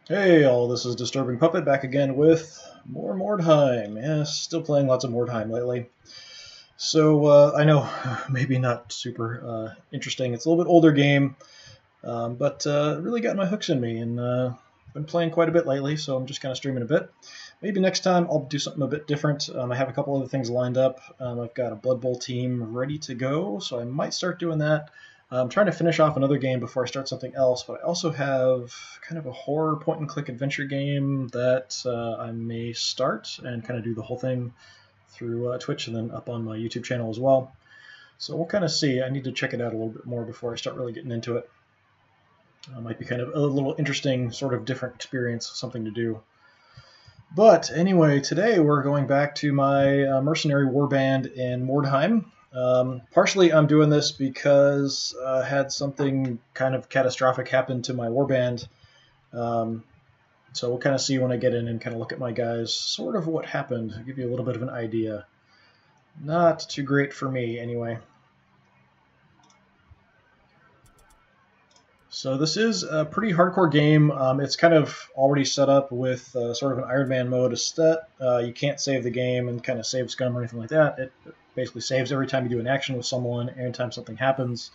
Hey all, this is DisturbingPuppet back again with more Mordheim. Yeah, still playing lots of Mordheim lately. So I know maybe not super interesting. It's a little bit older game, but really got my hooks in me and been playing quite a bit lately. So I'm just kind of streaming a bit. Maybe next time I'll do something a bit different. I have a couple other things lined up. I've got a Blood Bowl team ready to go, so I might start doing that. I'm trying to finish off another game before I start something else, but I also have kind of a horror point-and-click adventure game that I may start and kind of do the whole thing through Twitch and then up on my YouTube channel as well. So we'll kind of see. I need to check it out a little bit more before I start really getting into it. Might be kind of a little interesting, sort of different experience, something to do. But anyway, today we're going back to my Mercenary Warband in Mordheim. Partially I'm doing this because I had something kind of catastrophic happen to my Warband. So we'll kind of see when I get in and kind of look at my guys, sort of what happened, I'll give you a little bit of an idea. Not too great for me, anyway. So this is a pretty hardcore game. It's kind of already set up with sort of an Iron Man mode. A set. You can't save the game and kind of save scum or anything like that. It basically saves every time you do an action with someone, anytime something happens.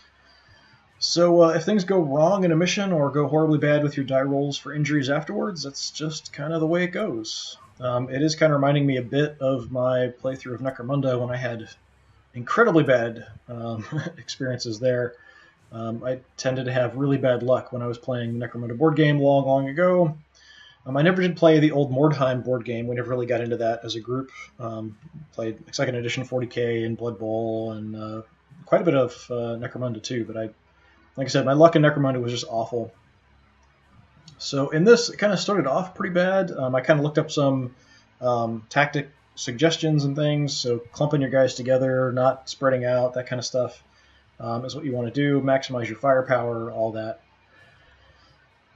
So if things go wrong in a mission or go horribly bad with your die rolls for injuries afterwards, that's just kind of the way it goes. It is kind of reminding me a bit of my playthrough of Necromunda when I had incredibly bad experiences there. I tended to have really bad luck when I was playing the Necromunda board game long ago. I never did play the old Mordheim board game. We never really got into that as a group. Played 2nd edition 40k and Blood Bowl and quite a bit of Necromunda too. But like I said, my luck in Necromunda was just awful. So in this, it kind of started off pretty bad. I kind of looked up some tactic suggestions and things. So clumping your guys together, not spreading out, that kind of stuff. Is what you want to do, maximize your firepower, all that.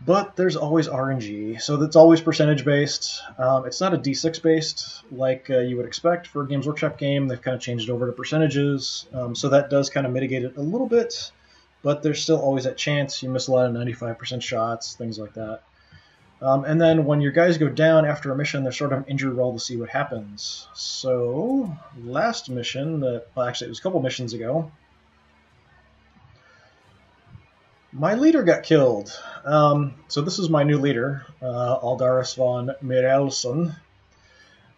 But there's always RNG, so that's always percentage based. It's not a D6 based like you would expect for a Games Workshop game. They've kind of changed it over to percentages, so that does kind of mitigate it a little bit, but there's still always that chance you miss a lot of 95% shots, things like that. And then when your guys go down after a mission, there's sort of an injury roll to see what happens. So last mission, well, actually it was a couple missions ago, my leader got killed. So this is my new leader, Aldaris von Mirelson.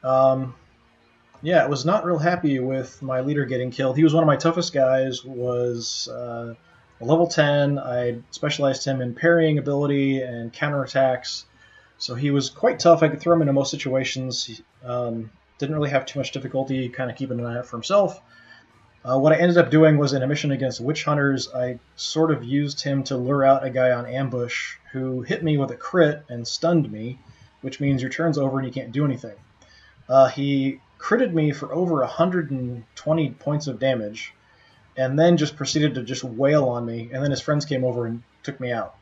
Yeah, I was not real happy with my leader getting killed. He was one of my toughest guys, was a level 10. I specialized him in parrying ability and counterattacks. So he was quite tough. I could throw him into most situations. He didn't really have too much difficulty kind of keeping an eye out for himself. What I ended up doing was in a mission against witch hunters, I sort of used him to lure out a guy on ambush who hit me with a crit and stunned me, which means your turn's over and you can't do anything. He critted me for over 120 points of damage and then just proceeded to just wail on me, and then his friends came over and took me out.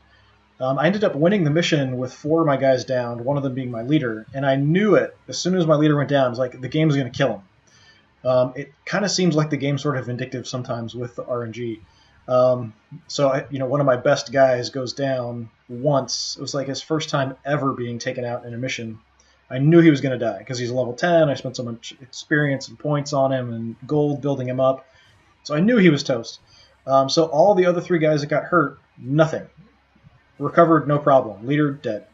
I ended up winning the mission with 4 of my guys down, one of them being my leader, and I knew it as soon as my leader went down. I was like, the game's going to kill him. It kind of seems like the game's sort of vindictive sometimes with the RNG. So one of my best guys goes down once. It was like his first time ever being taken out in a mission. I knew he was going to die because he's a level 10. I spent so much experience and points on him and gold building him up. So I knew he was toast. So all the other 3 guys that got hurt, nothing. Recovered, no problem. Leader dead.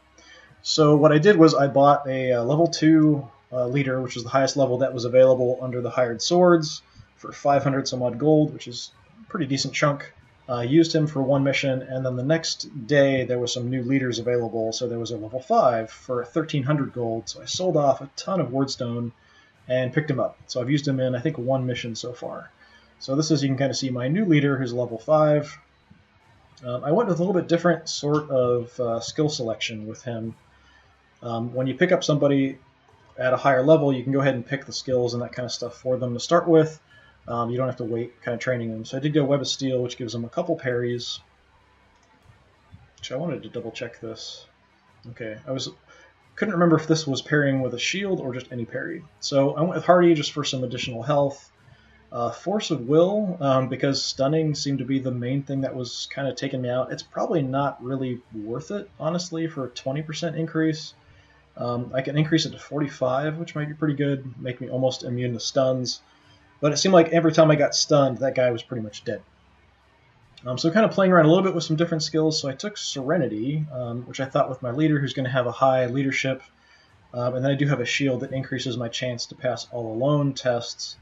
So what I did was I bought a level 2 leader, which was the highest level that was available under the hired swords, for 500 some odd gold, which is a pretty decent chunk. Used him for 1 mission, and then the next day there was some new leaders available, so there was a level 5 for 1,300 gold. So I sold off a ton of wordstone and picked him up. So I've used him in, I think, 1 mission so far. So this is, you can kind of see my new leader, who's level 5. I went with a little bit different sort of skill selection with him. When you pick up somebody at a higher level, you can go ahead and pick the skills and that kind of stuff for them to start with. You don't have to wait kind of training them. So I did go Web of Steel, which gives them a couple parries. Which I wanted to double check this. Okay, couldn't remember if this was parrying with a shield or just any parry. So I went with Hardy just for some additional health. Force of Will, because stunning seemed to be the main thing that was kind of taking me out. It's probably not really worth it, honestly, for a 20% increase. I can increase it to 45, which might be pretty good, make me almost immune to stuns. But it seemed like every time I got stunned, that guy was pretty much dead. So kind of playing around a little bit with some different skills. So I took Serenity, which I thought with my leader, who's going to have a high leadership. And then I do have a shield that increases my chance to pass all alone tests.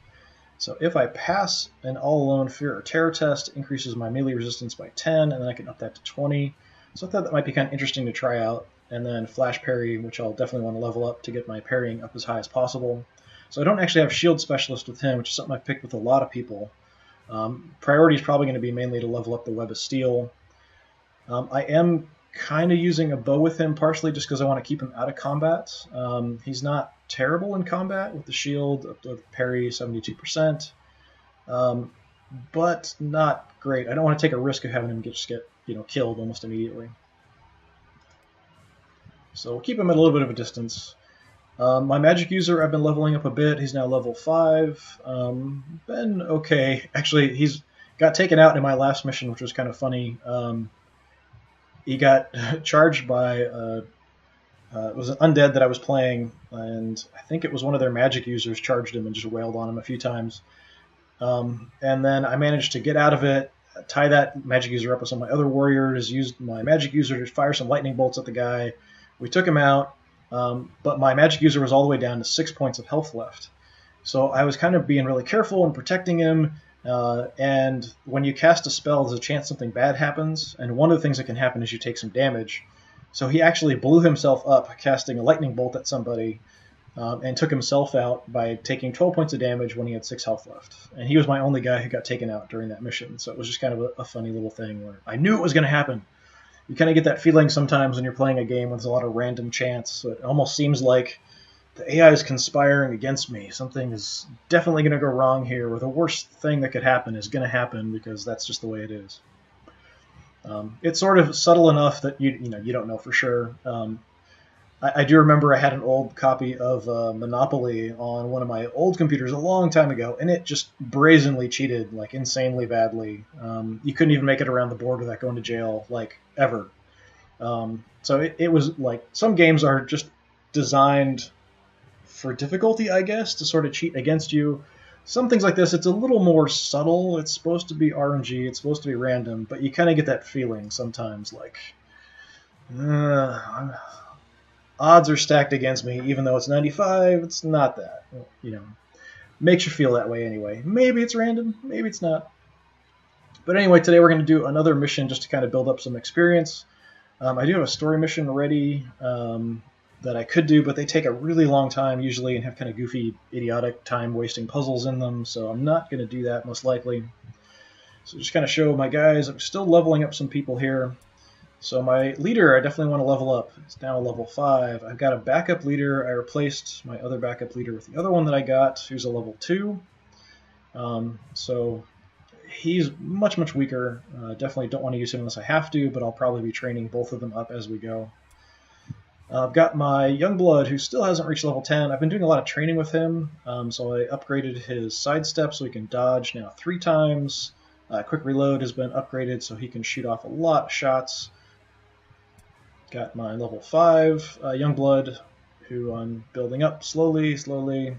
So if I pass an all-alone fear or terror test, it increases my melee resistance by 10, and then I can up that to 20. So I thought that might be kind of interesting to try out. And then flash parry, which I'll definitely want to level up to get my parrying up as high as possible. So I don't actually have shield specialist with him, which is something I've picked with a lot of people. Priority is probably going to be mainly to level up the Web of Steel. I am kind of using a bow with him, partially just because I want to keep him out of combat. He's not terrible in combat with the shield, up to parry 72%, but not great. I don't want to take a risk of having him just get killed almost immediately. So we'll keep him at a little bit of a distance. My magic user, I've been leveling up a bit. He's now level 5. Been okay. Actually, he's got taken out in my last mission, which was kind of funny. He got charged by it was an undead that I was playing, and I think it was one of their magic users charged him and just wailed on him a few times. And then I managed to get out of it, tie that magic user up with some of my other warriors, used my magic user to fire some lightning bolts at the guy. We took him out, but my magic user was all the way down to 6 points of health left. So I was kind of being really careful and protecting him. And when you cast a spell, there's a chance something bad happens. And one of the things that can happen is you take some damage. So he actually blew himself up casting a lightning bolt at somebody and took himself out by taking 12 points of damage when he had 6 health left. And he was my only guy who got taken out during that mission. So it was just kind of a funny little thing where I knew it was going to happen. You kind of get that feeling sometimes when you're playing a game with a lot of random chance. So it almost seems like the AI is conspiring against me. Something is definitely going to go wrong here, or the worst thing that could happen is going to happen because that's just the way it is. It's sort of subtle enough that you don't know for sure. I do remember I had an old copy of Monopoly on one of my old computers a long time ago, and it just brazenly cheated, like insanely badly. You couldn't even make it around the board without going to jail, like ever. So it was like some games are just designed for difficulty, I guess, to sort of cheat against you. Some things like this, it's a little more subtle. It's supposed to be RNG, it's supposed to be random, but you kind of get that feeling sometimes, like odds are stacked against me, even though it's 95. It's not that, makes you feel that way anyway. Maybe it's random, maybe it's not. But anyway, today we're going to do another mission just to kind of build up some experience. I do have a story mission ready that I could do, but they take a really long time usually and have kind of goofy, idiotic, time-wasting puzzles in them, so I'm not going to do that most likely. So just kind of show my guys. I'm still leveling up some people here. So my leader, I definitely want to level up. It's now level 5. I've got a backup leader. I replaced my other backup leader with the other one that I got, who's a level 2. So he's much, much weaker. Definitely don't want to use him unless I have to, but I'll probably be training both of them up as we go. I've got my Youngblood, who still hasn't reached level 10. I've been doing a lot of training with him, so I upgraded his sidestep so he can dodge now 3 times. Quick reload has been upgraded so he can shoot off a lot of shots. Got my level 5 Youngblood, who I'm building up slowly.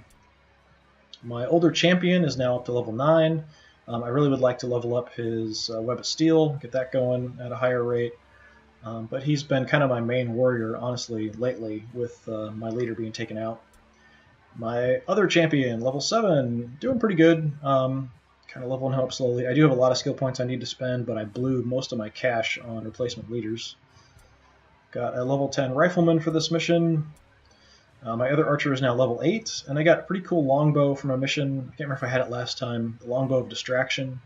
My older champion is now up to level 9. I really would like to level up his Web of Steel, get that going at a higher rate. But he's been kind of my main warrior, honestly, lately, with my leader being taken out. My other champion, level 7, doing pretty good. Kind of leveling him up slowly. I do have a lot of skill points I need to spend, but I blew most of my cash on replacement leaders. Got a level 10 rifleman for this mission. My other archer is now level 8, and I got a pretty cool longbow from a mission. I can't remember if I had it last time. The longbow of distraction.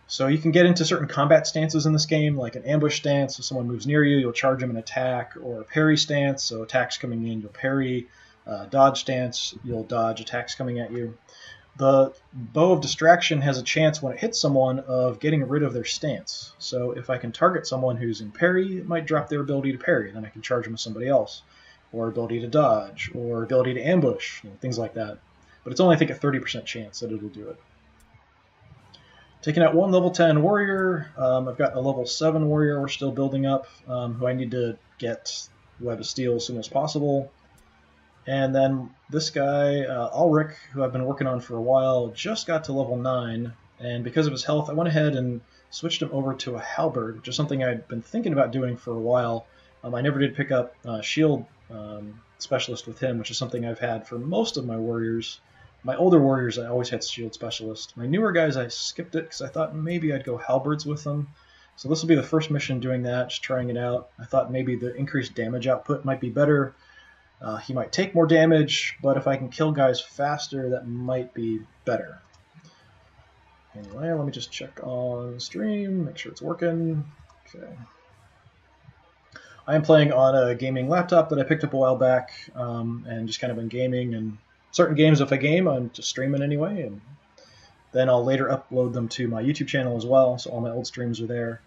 So you can get into certain combat stances in this game, like an ambush stance. If someone moves near you, you'll charge them an attack, or a parry stance, so attacks coming in, you'll parry. Dodge stance, you'll dodge attacks coming at you. The bow of distraction has a chance when it hits someone of getting rid of their stance. So if I can target someone who's in parry, it might drop their ability to parry, then I can charge them with somebody else. Or ability to dodge, or ability to ambush, things like that. But it's only, I think, a 30% chance that it'll do it. Taking out one level 10 warrior. I've got a level 7 warrior we're still building up, who I need to get Web of Steel as soon as possible. And then this guy, Ulrich, who I've been working on for a while, just got to level 9, and because of his health, I went ahead and switched him over to a halberd, which is something I'd been thinking about doing for a while. I never did pick up shield specialist with him, which is something I've had for most of my warriors. My older warriors, I always had shield specialist. My newer guys, I skipped it because I thought maybe I'd go halberds with them. So this will be the first mission doing that, just trying it out. I thought maybe the increased damage output might be better. He might take more damage, but if I can kill guys faster, that might be better. Anyway, let me just check on stream, make sure it's working. Okay. I am playing on a gaming laptop that I picked up a while back, and just kind of been gaming. And certain games, if I game, I'm just streaming anyway, and then I'll later upload them to my YouTube channel as well, so all my old streams are there.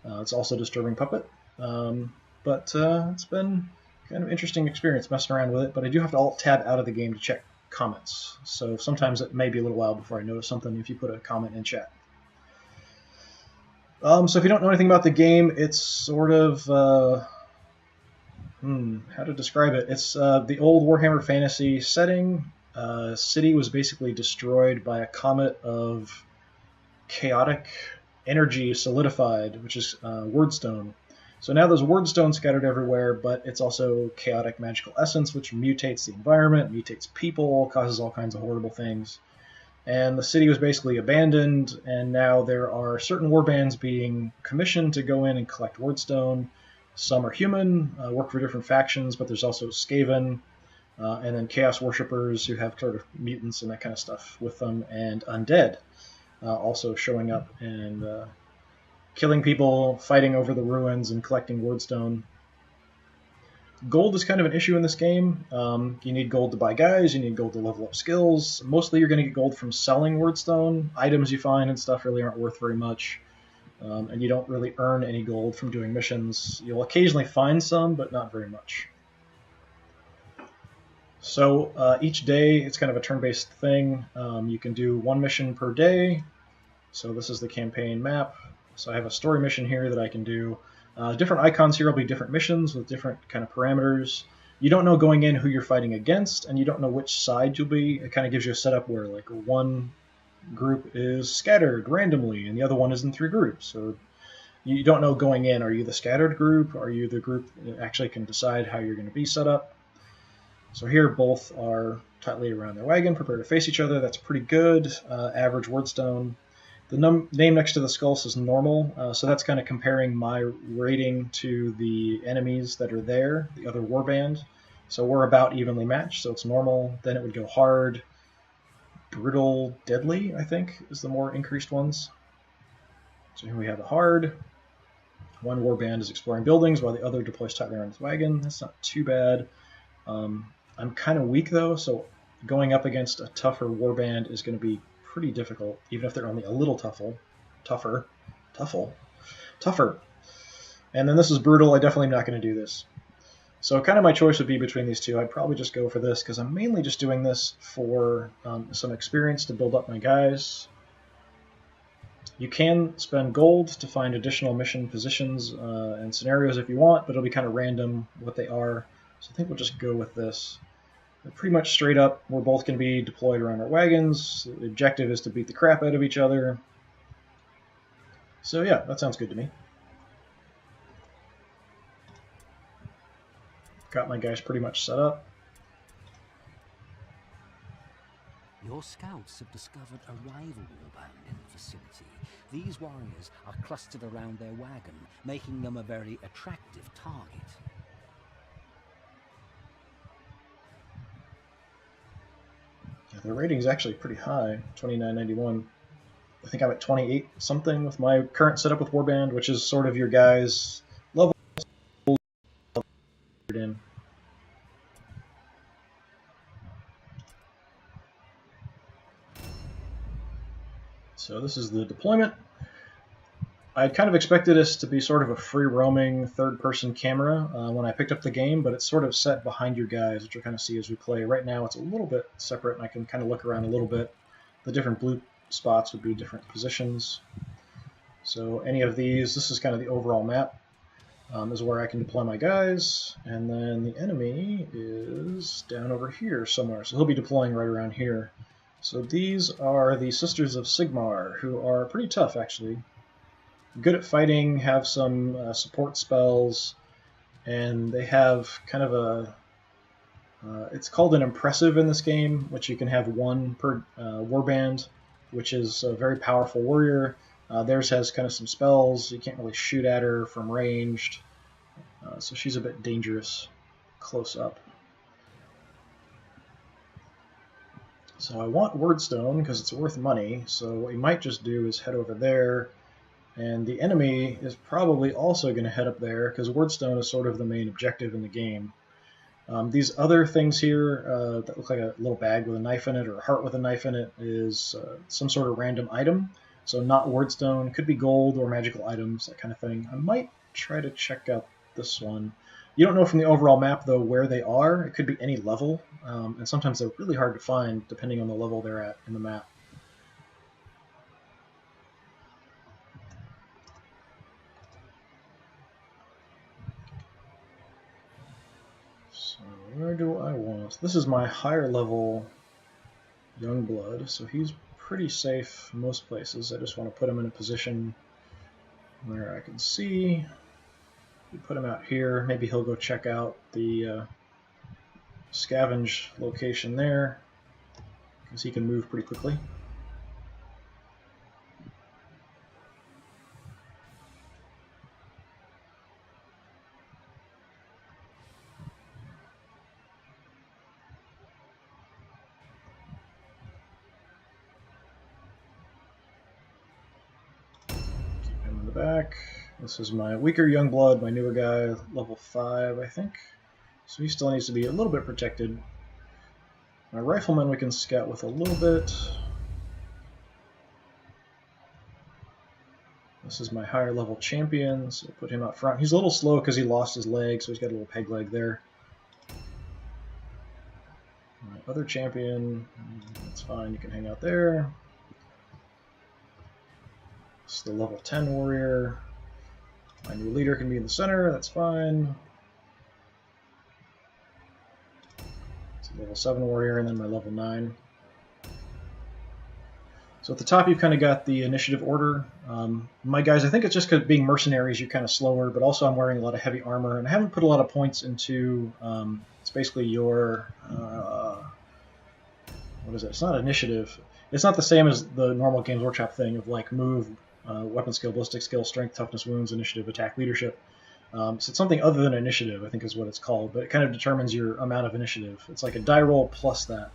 It's also DisturbingPuppet, but it's been kind of interesting experience messing around with it, but I do have to alt-tab out of the game to check comments. So sometimes it may be a little while before I notice something if you put a comment in chat. So if you don't know anything about the game, it's sort of, how to describe it? It's the old Warhammer Fantasy setting. City was basically destroyed by a comet of chaotic energy solidified, which is wordstone. So now there's wordstone scattered everywhere, but it's also chaotic magical essence, which mutates the environment, mutates people, causes all kinds of horrible things. And the city was basically abandoned, and now there are certain warbands being commissioned to go in and collect wordstone. Some are human, work for different factions, but there's also Skaven, and then Chaos Worshippers who have sort of mutants and that kind of stuff with them, and undead also showing up and killing people, fighting over the ruins, and collecting wordstone. Gold is kind of an issue in this game. You need gold to buy guys, you need gold to level up skills. Mostly you're going to get gold from selling wordstone. Items you find and stuff really aren't worth very much. And you don't really earn any gold from doing missions. You'll occasionally find some, but not very much. So each day, it's kind of a turn-based thing. You can do one mission per day. So this is the campaign map. So I have a story mission here that I can do. Different icons here will be different missions with different kind of parameters. You don't know going in who you're fighting against, and you don't know which side you'll be. It kind of gives you a setup where like one group is scattered randomly, and the other one is in 3 groups. So you don't know going in, are you the scattered group? Are you the group that actually can decide how you're going to be set up? So here both are tightly around their wagon, prepare to face each other. That's pretty good. Average wordstone. The name next to the skull says normal, so that's kind of comparing my rating to the enemies that are there, the other warband. So we're about evenly matched, so it's normal. Then it would go hard, brutal, deadly, I think, is the more increased ones. So here we have the hard. One warband is exploring buildings while the other deploys tightly around his wagon. That's not too bad. I'm kind of weak, though, so going up against a tougher warband is going to be pretty difficult, even if they're only a little tougher. And then this is brutal. I definitely am not going to do this. So kind of my choice would be between these two. I'd probably just go for this because I'm mainly just doing this for some experience to build up my guys. You can spend gold to find additional mission positions and scenarios if you want, but it'll be kind of random what they are. So I think we'll just go with this. Pretty much straight up, we're both going to be deployed around our wagons. The objective is to beat the crap out of each other. So yeah, that sounds good to me. Got my guys pretty much set up. Your scouts have discovered a rival warband in the vicinity. These warriors are clustered around their wagon, making them a very attractive target. Yeah, their rating is actually pretty high, 2991. I think I'm at 28 something with my current setup with Warband, which is sort of your guys' level in. So this is the deployment. I kind of expected this to be sort of a free-roaming third-person camera when I picked up the game, but it's sort of set behind your guys, which you'll kind of see as we play. Right now it's a little bit separate, and I can kind of look around a little bit. The different spots would be different positions. So any of these, this is kind of the overall map, is where I can deploy my guys, and then the enemy is down over here somewhere, so he'll be deploying right around here. So these are the Sisters of Sigmar, who are pretty tough, actually. Good at fighting, have some support spells, and they have kind of a... it's called an impressive in this game, which you can have one per warband, which is a very powerful warrior. Theirs has kind of some spells. You can't really shoot at her from ranged, so she's a bit dangerous close up. So I want Wordstone because it's worth money, so what we might just do is head over there, and the enemy is probably also going to head up there because Wordstone is sort of the main objective in the game. These other things here that look like a little bag with a knife in it or a heart with a knife in it is some sort of random item. So not Wordstone, could be gold or magical items, that kind of thing. I might try to check out this one. You don't know from the overall map, though, where they are. It could be any level, and sometimes they're really hard to find depending on the level they're at in the map. So where do I want? This is my higher level Youngblood, so he's pretty safe most places. I just want to put him in a position where I can see. You put him out here, maybe he'll go check out the scavenge location there, because he can move pretty quickly. Keep him in the back. This is my weaker Youngblood, my newer guy, level 5, I think. So he still needs to be a little bit protected. My Rifleman we can scout with a little bit. This is my higher level champion, so put him out front. He's a little slow because he lost his leg, so he's got a little peg leg there. My other champion, that's fine, you can hang out there. This is the level 10 warrior. My new leader can be in the center, that's fine. It's a level 7 warrior, and then my level 9. So at the top you've kind of got the initiative order. My guys, I think it's just because being mercenaries you're kind of slower, but also I'm wearing a lot of heavy armor, and I haven't put a lot of points into, it's basically your, what is it? It's not initiative. It's not the same as the normal Games Workshop thing of like move, weapon skill, ballistic skill, strength, toughness, wounds, initiative, attack, leadership. So it's something other than initiative, I think is what it's called, but it kind of determines your amount of initiative. It's like a die roll plus that.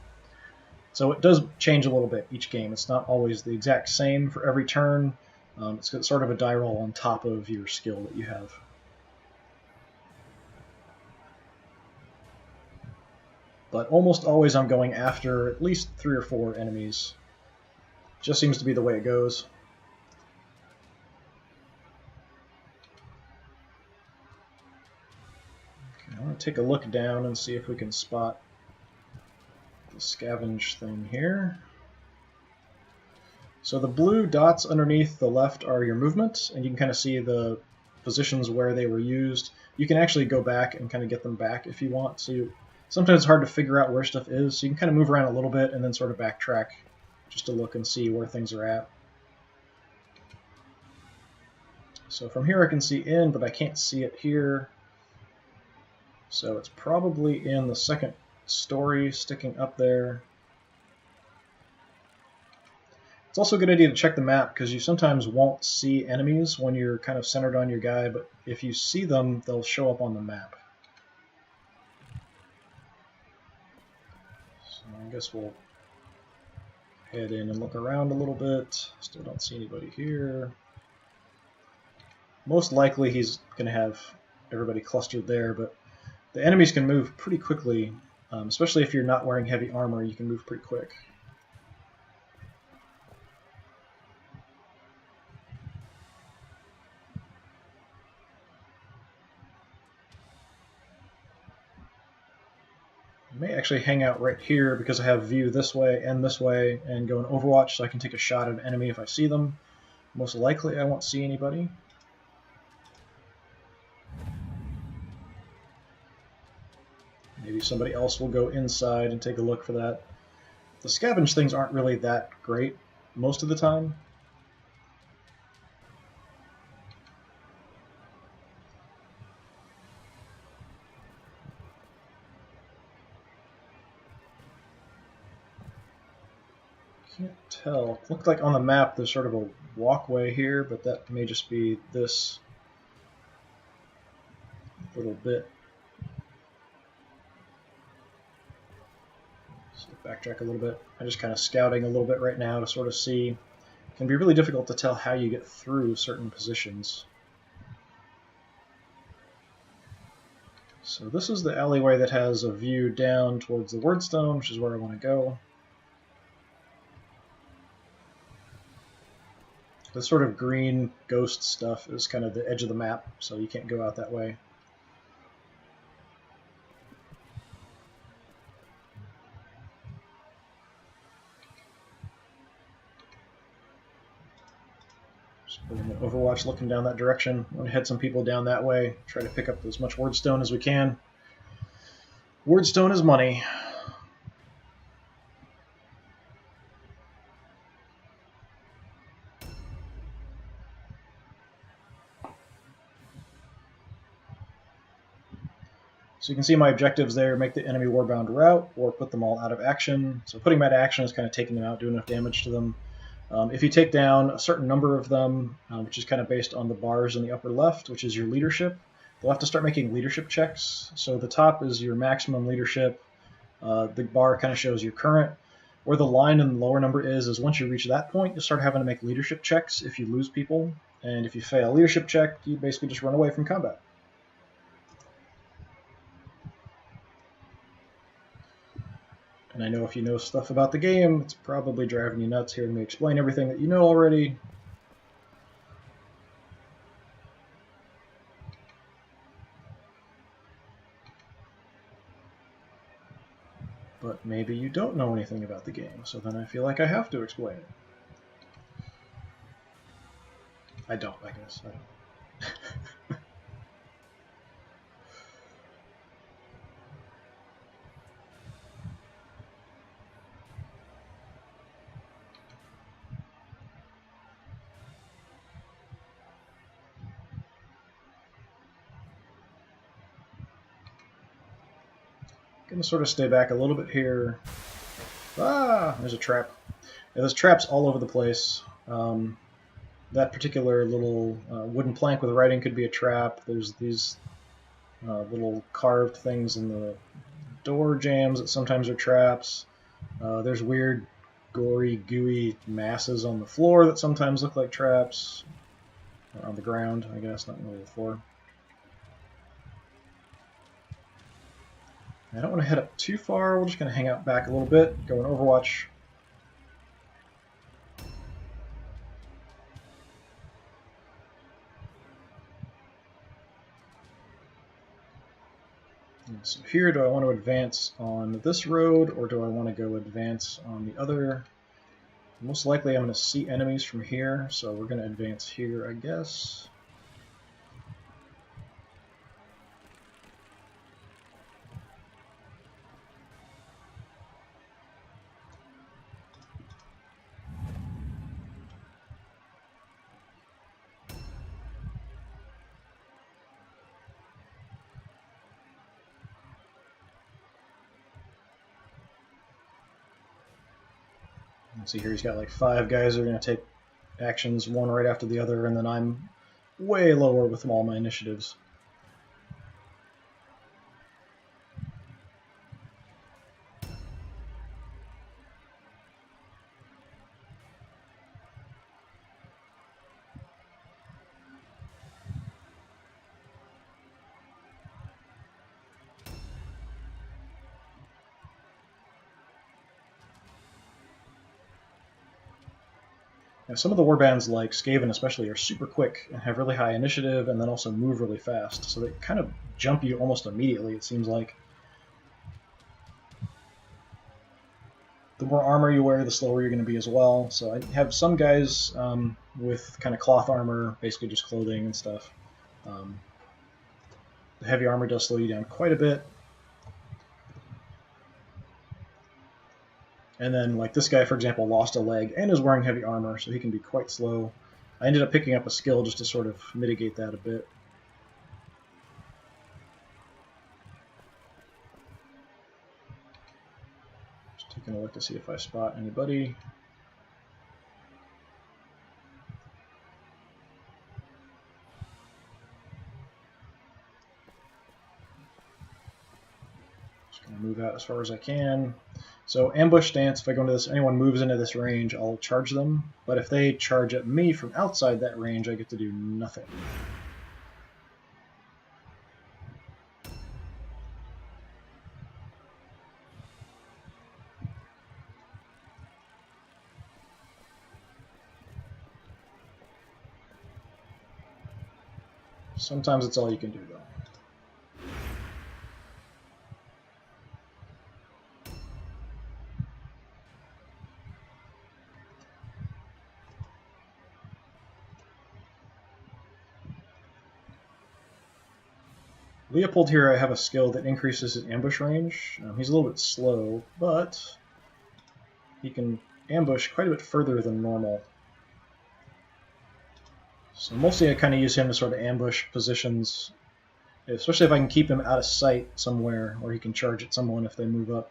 So it does change a little bit each game. It's not always the exact same for every turn. It's sort of a die roll on top of your skill that you have. But almost always I'm going after at least 3 or 4 enemies. Just seems to be the way it goes. Okay, I want to take a look down and see if we can spot the scavenge thing here. So the blue dots underneath the left are your movements, and you can kind of see the positions where they were used. You can actually go back and kind of get them back if you want. So sometimes it's hard to figure out where stuff is, so you can kind of move around a little bit and then sort of backtrack just to look and see where things are at. So from here I can see in, but I can't see it here. So it's probably in the second story sticking up there. It's also a good idea to check the map because you sometimes won't see enemies when you're kind of centered on your guy, but if you see them, they'll show up on the map. So I guess we'll head in and look around a little bit. Still don't see anybody here. Most likely he's going to have everybody clustered there, but the enemies can move pretty quickly, especially if you're not wearing heavy armor, you can move pretty quick. I may actually hang out right here because I have view this way and go in Overwatch so I can take a shot at an enemy if I see them. Most likely I won't see anybody. Maybe somebody else will go inside and take a look for that. The scavenge things aren't really that great most of the time. Can't tell. It looked like on the map there's sort of a walkway here, but that may just be this little bit. So backtrack a little bit. I'm just kind of scouting a little bit right now to sort of see. It can be really difficult to tell how you get through certain positions. So this is the alleyway that has a view down towards the Wordstone, which is where I want to go. This sort of green ghost stuff is kind of the edge of the map, so you can't go out that way. Just putting the Overwatch looking down that direction. I'm going to head some people down that way, try to pick up as much Wordstone as we can. Wordstone is money. So you can see my objectives there: make the enemy Warband rout or put them all out of action. So putting them out of action is kind of taking them out, doing enough damage to them. If you take down a certain number of them, which is kind of based on the bars in the upper left, which is your leadership, they'll have to start making leadership checks. So the top is your maximum leadership. The bar kind of shows your current. Where the line in the lower number is once you reach that point, you'll start having to make leadership checks if you lose people. And if you fail a leadership check, you basically just run away from combat. And I know if you know stuff about the game, it's probably driving you nuts hearing me explain everything that you know already. But maybe you don't know anything about the game, so then I feel like I have to explain it. I don't, I guess. I don't. Gonna sort of stay back a little bit here. Ah, there's a trap. Yeah, there's traps all over the place. That particular little wooden plank with writing could be a trap. There's these little carved things in the door jams that sometimes are traps. There's weird, gory, gooey masses on the floor that sometimes look like traps. Or on the ground, I guess, not on the floor. I don't want to head up too far. We're just going to hang out back a little bit, go in Overwatch. So here, do I want to advance on this road, or do I want to go advance on the other? Most likely I'm going to see enemies from here, so we're going to advance here, I guess. See here, he's got like 5 guys that are going to take actions, one right after the other, and then I'm way lower with all my initiatives. Now, some of the warbands, like Skaven especially, are super quick and have really high initiative and then also move really fast. So they kind of jump you almost immediately, it seems like. the more armor you wear, the slower you're going to be as well. So I have some guys with kind of cloth armor, basically just clothing and stuff. The heavy armor does slow you down quite a bit. And then, like this guy, for example, lost a leg and is wearing heavy armor, so he can be quite slow. I ended up picking up a skill just to sort of mitigate that a bit. Just taking a look to see if I spot anybody. Just going to move out as far as I can. So ambush stance, if I go into this, anyone moves into this range, I'll charge them. But if they charge at me from outside that range, I get to do nothing. Sometimes it's all you can do, though. Leopold here, I have a skill that increases his ambush range. He's a little bit slow, but he can ambush quite a bit further than normal. So mostly I kind of use him to sort of ambush positions, especially if I can keep him out of sight somewhere, or he can charge at someone if they move up.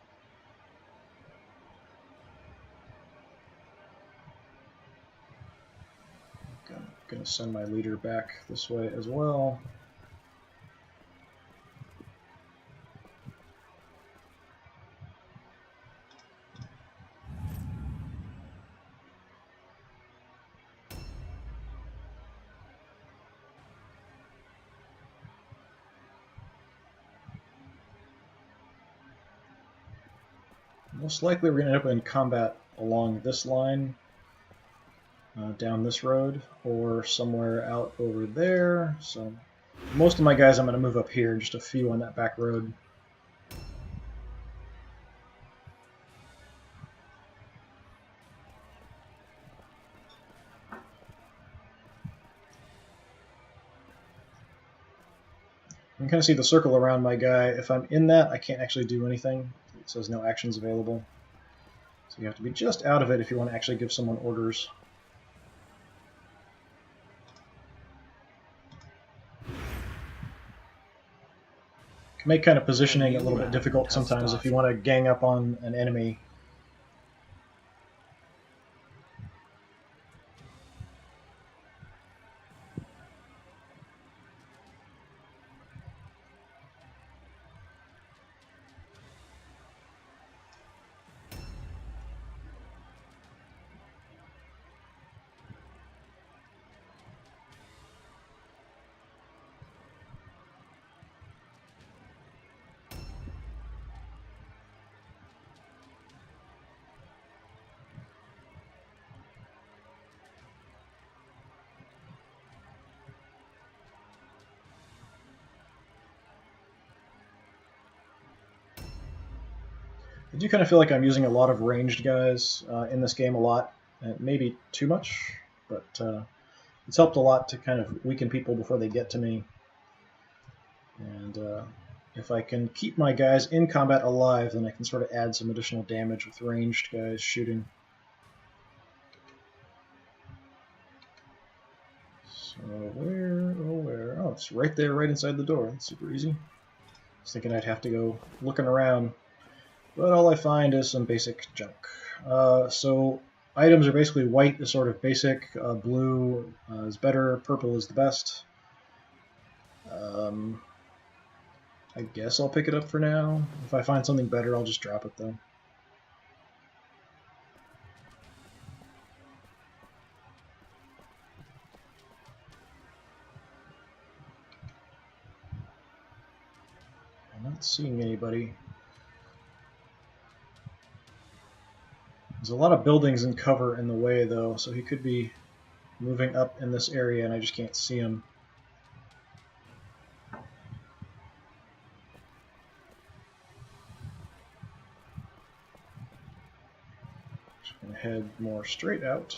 I'm going to send my leader back this way as well. Most likely we're going to end up in combat along this line, down this road, or somewhere out over there. So most of my guys I'm going to move up here, just a few on that back road. You can kind of see the circle around my guy. If I'm in that, I can't actually do anything. It says no actions available. So you have to be just out of it if you want to actually give someone orders. Can make kind of positioning a little bit difficult sometimes if you want to gang up on an enemy. I do kind of feel like I'm using a lot of ranged guys in this game a lot, maybe too much, but it's helped a lot to kind of weaken people before they get to me. And if I can keep my guys in combat alive, then I can sort of add some additional damage with ranged guys shooting. So where? Oh, it's right there, right inside the door. That's super easy. I was thinking I'd have to go looking around. But all I find is some basic junk. So items are basically white is sort of basic, blue is better, purple is the best. I guess I'll pick it up for now. If I find something better, I'll just drop it though. I'm not seeing anybody. There's a lot of buildings and cover in the way, though, so he could be moving up in this area, and I just can't see him. and head more straight out.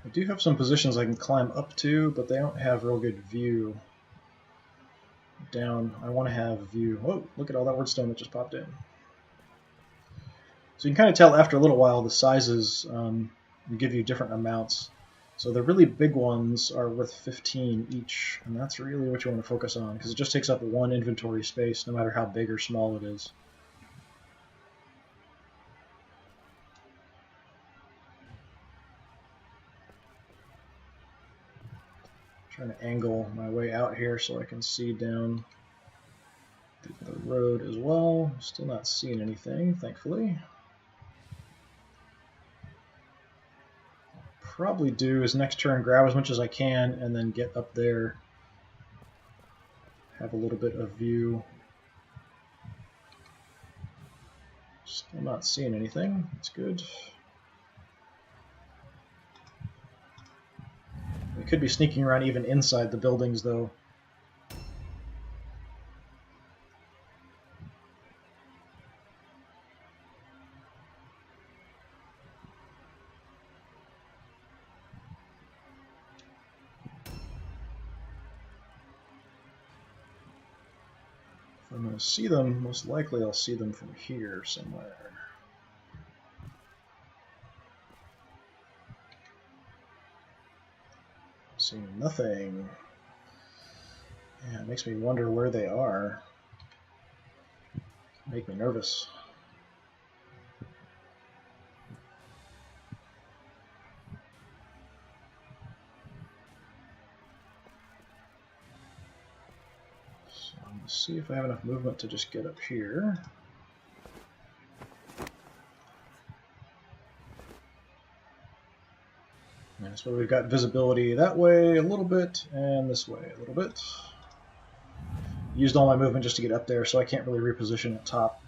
I do have some positions I can climb up to, but they don't have real good view down. I want to have view. Whoa, look at all that wordstone that just popped in. So you can kind of tell after a little while the sizes give you different amounts. So the really big ones are worth 15 each, and that's really what you want to focus on, because it just takes up one inventory space no matter how big or small it is. Trying to angle my way out here so I can see down the road as well. Still not seeing anything, thankfully. Probably do is next turn grab as much as I can and then get up there, have a little bit of view. Still not seeing anything. That's good. We could be sneaking around even inside the buildings, though. If I'm going to see them, most likely I'll see them from here somewhere. Seeing nothing. Yeah, it makes me wonder where they are. Make me nervous. So I'm going to see if I have enough movement to just get up here. Yeah, so we've got visibility that way a little bit, and this way a little bit. Used all my movement just to get up there, so I can't really reposition at top.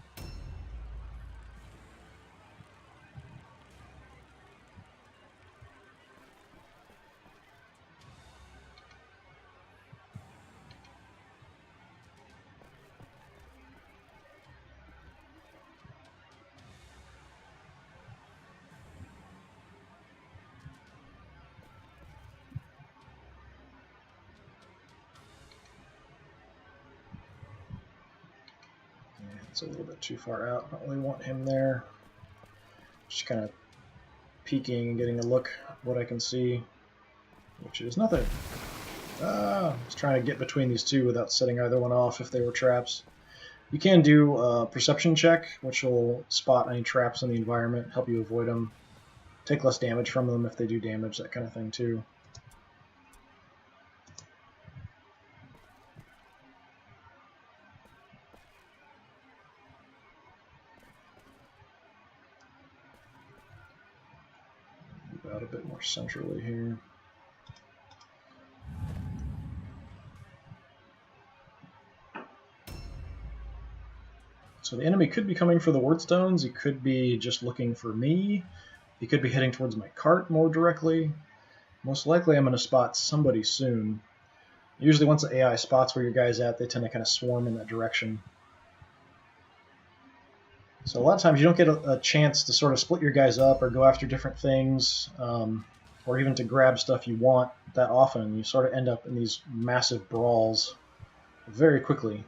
It's a little bit too far out. I don't really want him there. Just kind of peeking and getting a look at what I can see, which is nothing. I was trying to get between these two without setting either one off if they were traps. You can do a perception check, which will spot any traps in the environment, help you avoid them, take less damage from them if they do damage, that kind of thing too. Out a bit more centrally here. So the enemy could be coming for the wordstones. He could be just looking for me. He could be heading towards my cart more directly. Most likely I'm going to spot somebody soon. Usually once the AI spots where your guy's at, they tend to kind of swarm in that direction. So a lot of times you don't get a chance to sort of split your guys up or go after different things, or even to grab stuff you want that often. You sort of end up in these massive brawls very quickly.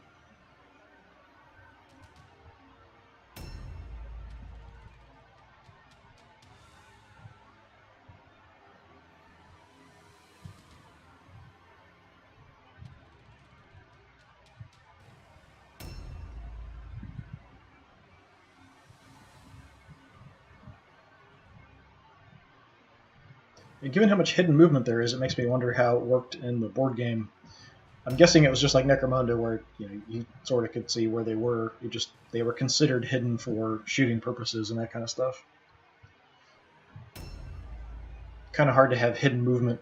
And given how much hidden movement there is, it makes me wonder how it worked in the board game. I'm guessing it was just like Necromunda, where you sort of could see where they were. They were considered hidden for shooting purposes and that kind of stuff. kind of hard to have hidden movement.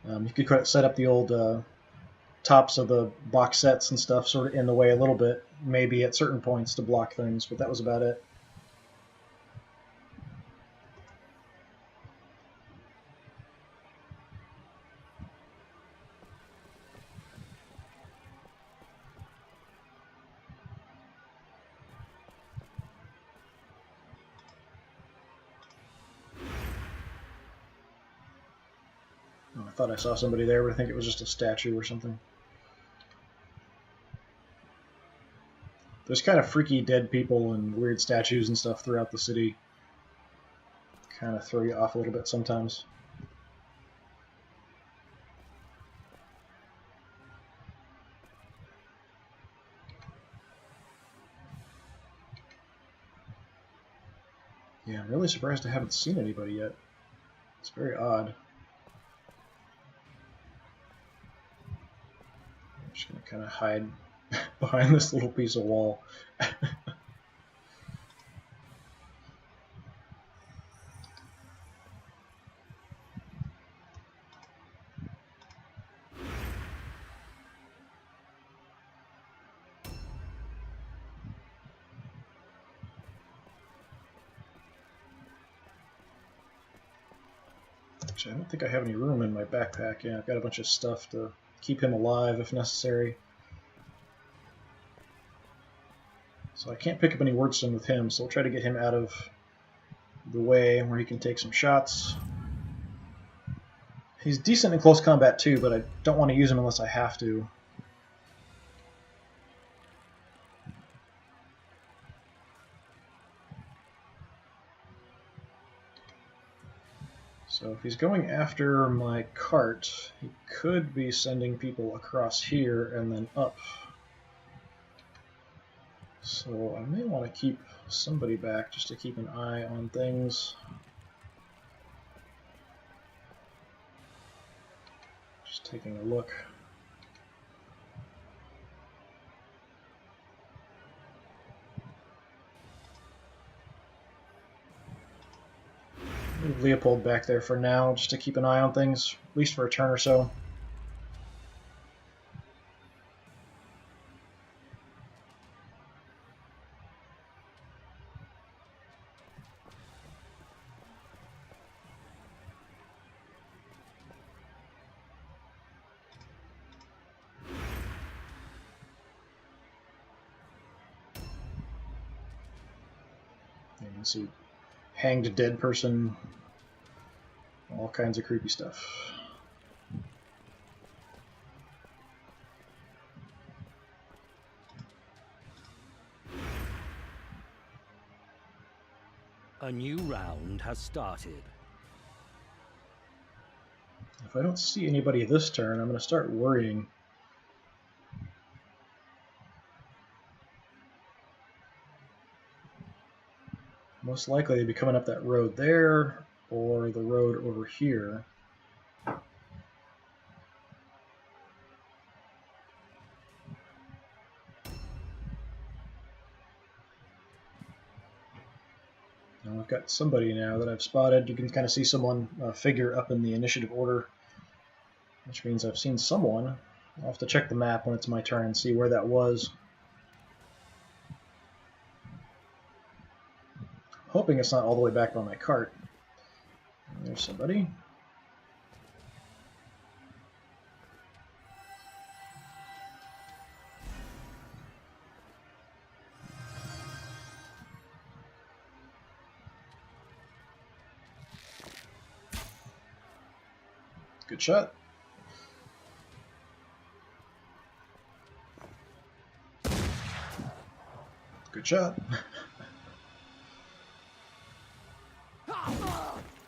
You could set up the old tops of the box sets and stuff sort of in the way a little bit, maybe at certain points to block things, but that was about it. Oh, I thought I saw somebody there, but I think it was just a statue or something. There's kind of freaky dead people and weird statues and stuff throughout the city. Kind of throw you off a little bit sometimes. Yeah, I'm really surprised I haven't seen anybody yet. It's very odd. I'm just going to kind of hide behind this little piece of wall. Actually, I don't think I have any room in my backpack. Yeah, I've got a bunch of stuff to keep him alive if necessary. So I can't pick up any wordstone with him, so I'll try to get him out of the way where he can take some shots. He's decent in close combat too, but I don't want to use him unless I have to. So if he's going after my cart, he could be sending people across here and then up. So I may want to keep somebody back just to keep an eye on things. Just taking a look. Leave Leopold back there for now, just to keep an eye on things, at least for a turn or so. You can see hanged dead person, all kinds of creepy stuff. A new round has started. If I don't see anybody this turn, I'm going to start worrying. Most likely they'd be coming up that road there, or the road over here. Now I've got somebody now that I've spotted. You can kind of see someone, figure up in the initiative order, which means I've seen someone. I'll have to check the map when it's my turn and see where that was. Hoping it's not all the way back by my cart. There's somebody. Good shot. Good shot.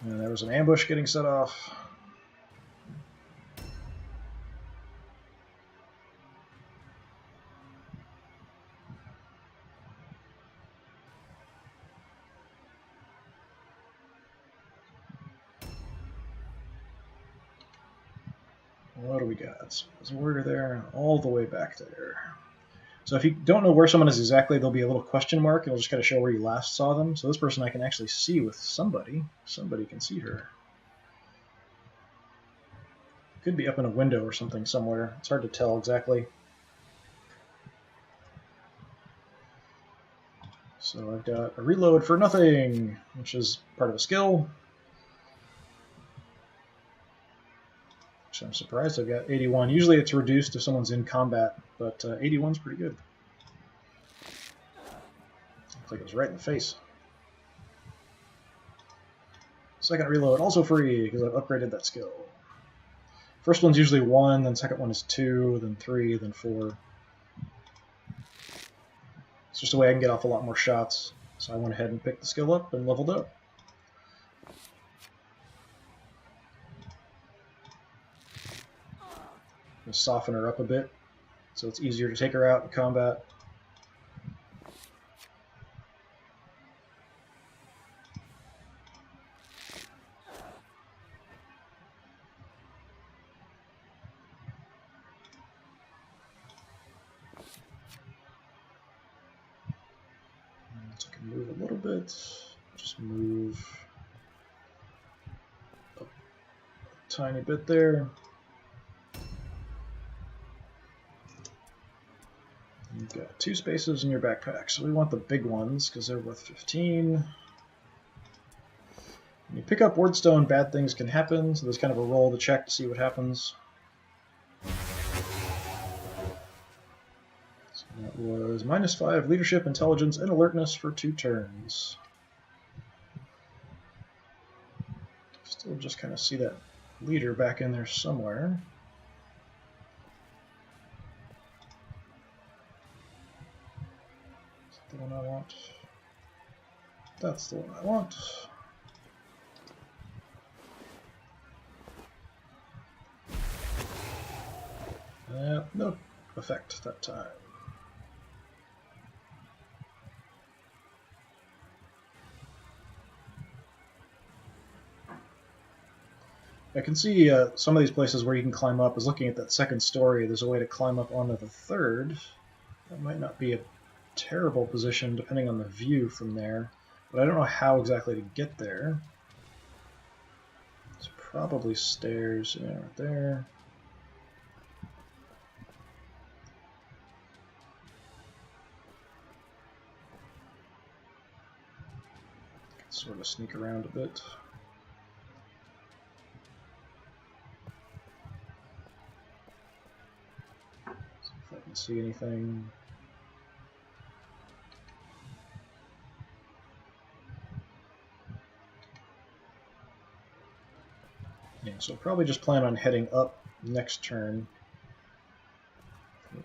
And there was an ambush getting set off. What do we got? There's a warrior there, all the way back there. So if you don't know where someone is exactly, there'll be a little question mark. It'll just kind of show where you last saw them. So this person I can actually see with somebody. Somebody can see her. Could be up in a window or something somewhere. It's hard to tell exactly. So I've got a reload for nothing, which is part of a skill. Which I'm surprised I've got 81. Usually it's reduced if someone's in combat, but 81's pretty good. Looks like it was right in the face. Second reload, also free, because I've upgraded that skill. First one's usually 1, then second one is 2, then 3, then 4. It's just a way I can get off a lot more shots. So I went ahead and picked the skill up and leveled up. Just soften her up a bit, so it's easier to take her out in combat. So I can move a little bit, just move a tiny bit there. You've got 2 spaces in your backpack, so we want the big ones because they're worth 15. When you pick up Wordstone, bad things can happen, so there's kind of a roll to check to see what happens. So that was -5 leadership, intelligence, and alertness for 2 turns. Still just kind of see that leader back in there somewhere. Is that the one I want? That's the one I want. No effect that time. I can see some of these places where you can climb up. Is looking at that second story. There's a way to climb up onto the third. That might not be a terrible position depending on the view from there, but I don't know how exactly to get there. It's probably stairs, yeah, right there. Sort of sneak around a bit. See if I can see anything. Yeah, so probably just plan on heading up next turn.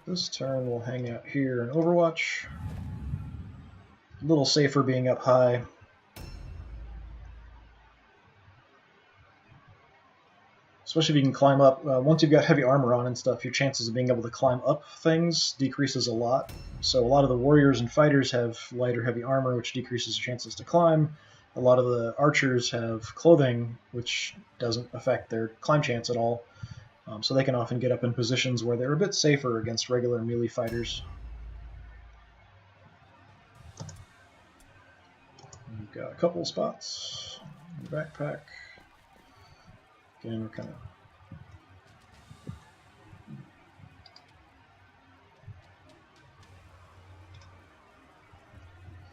This turn we'll hang out here in Overwatch. A little safer being up high. Especially if you can climb up. Once you've got heavy armor on and stuff, your chances of being able to climb up things decreases a lot. So a lot of the warriors and fighters have light or heavy armor, which decreases your chances to climb. A lot of the archers have clothing, which doesn't affect their climb chance at all. So they can often get up in positions where they're a bit safer against regular melee fighters. We've got a couple spots in the backpack. Again, we're kind of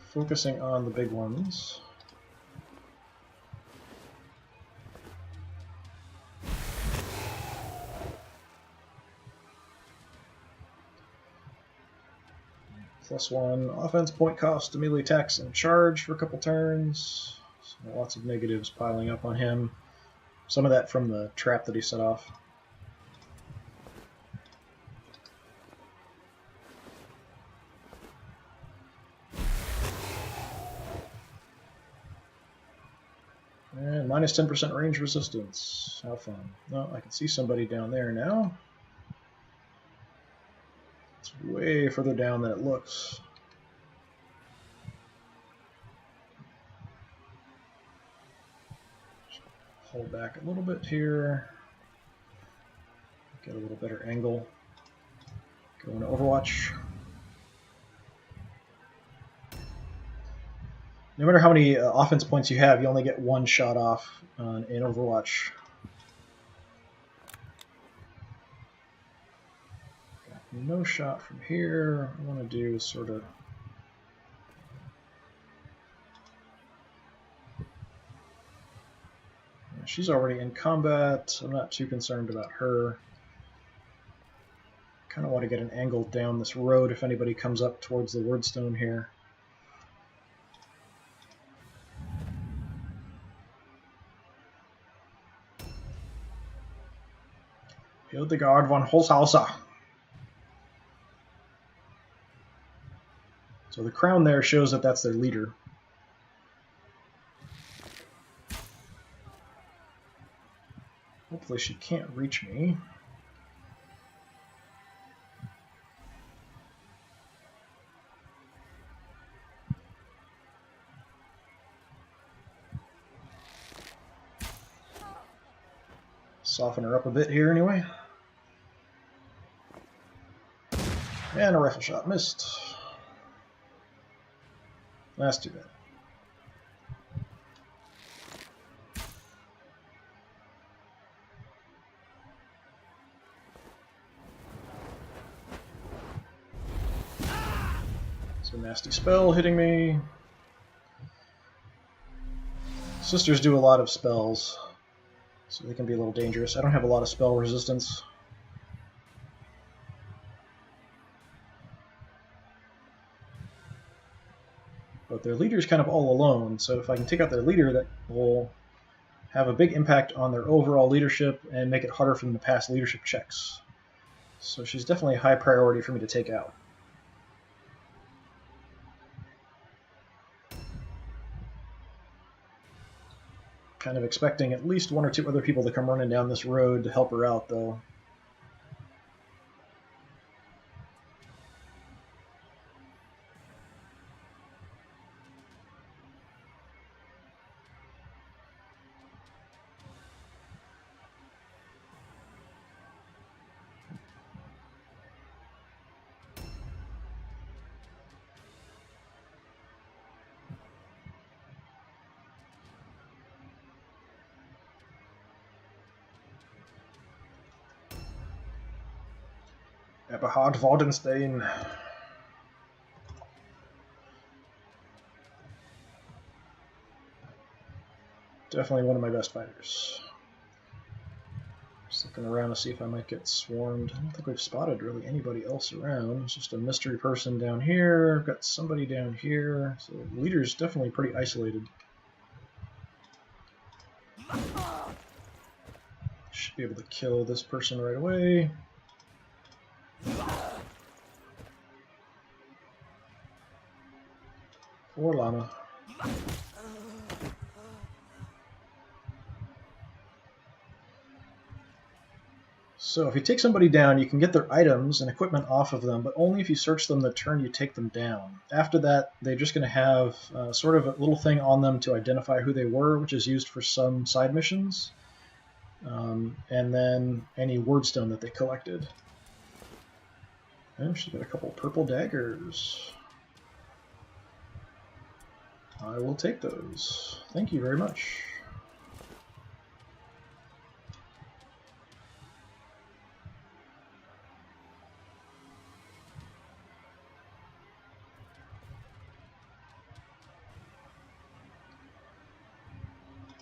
focusing on the big ones. +1 offense point cost to melee attacks and charge for a couple turns. So lots of negatives piling up on him. Some of that from the trap that he set off. And -10% range resistance. How fun. Oh, I can see somebody down there now. It's way further down than it looks. Hold back a little bit here. Get a little better angle. Go into Overwatch. No matter how many offense points you have, you only get 1 shot off in Overwatch. no shot from here. What I want to do is sort of... She's already in combat. I'm not too concerned about her. Kind of want to get an angle down this road if anybody comes up towards the wordstone here. Hildegard von Holzhauser. So the crown there shows that that's their leader. Hopefully she can't reach me. Soften her up a bit here anyway. And a rifle shot missed. That's too bad. It's a nasty spell hitting me. Sisters do a lot of spells, so they can be a little dangerous. I don't have a lot of spell resistance. But their leader's kind of all alone, so if I can take out their leader, that will have a big impact on their overall leadership and make it harder for them to pass leadership checks. So she's definitely a high priority for me to take out. Kind of expecting at least one or two other people to come running down this road to help her out, though. Eberhard Waldenstein. Definitely one of my best fighters. Just looking around to see if I might get swarmed. I don't think we've spotted really anybody else around. It's just a mystery person down here. I've got somebody down here. So the leader's definitely pretty isolated. Should be able to kill this person right away. Poor llama. So if you take somebody down, you can get their items and equipment off of them, but only if you search them the turn you take them down. After that, they're just going to have sort of a little thing on them to identify who they were, which is used for some side missions, and then any wordstone that they collected. And she's got a couple purple daggers. I will take those. Thank you very much.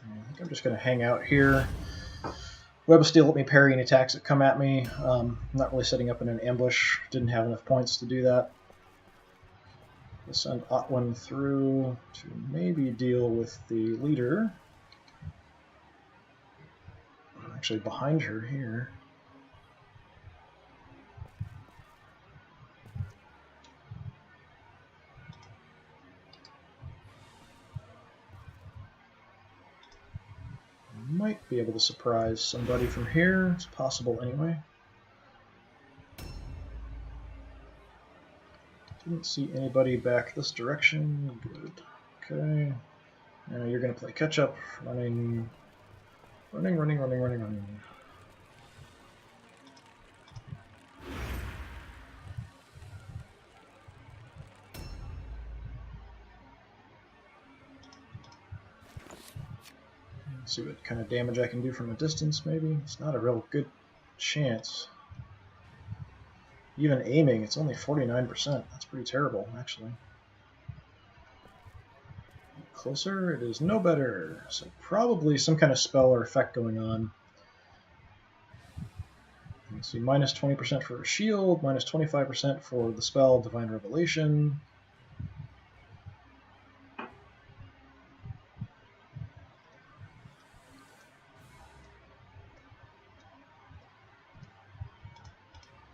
I think I'm just going to hang out here. Web of Steel let me parry any attacks that come at me. I'm not really setting up in an ambush. Didn't have enough points to do that. We'll send Otwin through to maybe deal with the leader. Actually, behind her here. Might be able to surprise somebody from here. It's possible anyway. Didn't see anybody back this direction. Good. Okay. Now you're going to play catch up. Running. See what kind of damage I can do from a distance, maybe. It's not a real good chance. Even aiming, it's only 49%. That's pretty terrible, actually. Closer, it is no better. So probably some kind of spell or effect going on. Let's see, minus 20% for a shield, minus 25% for the spell Divine Revelation.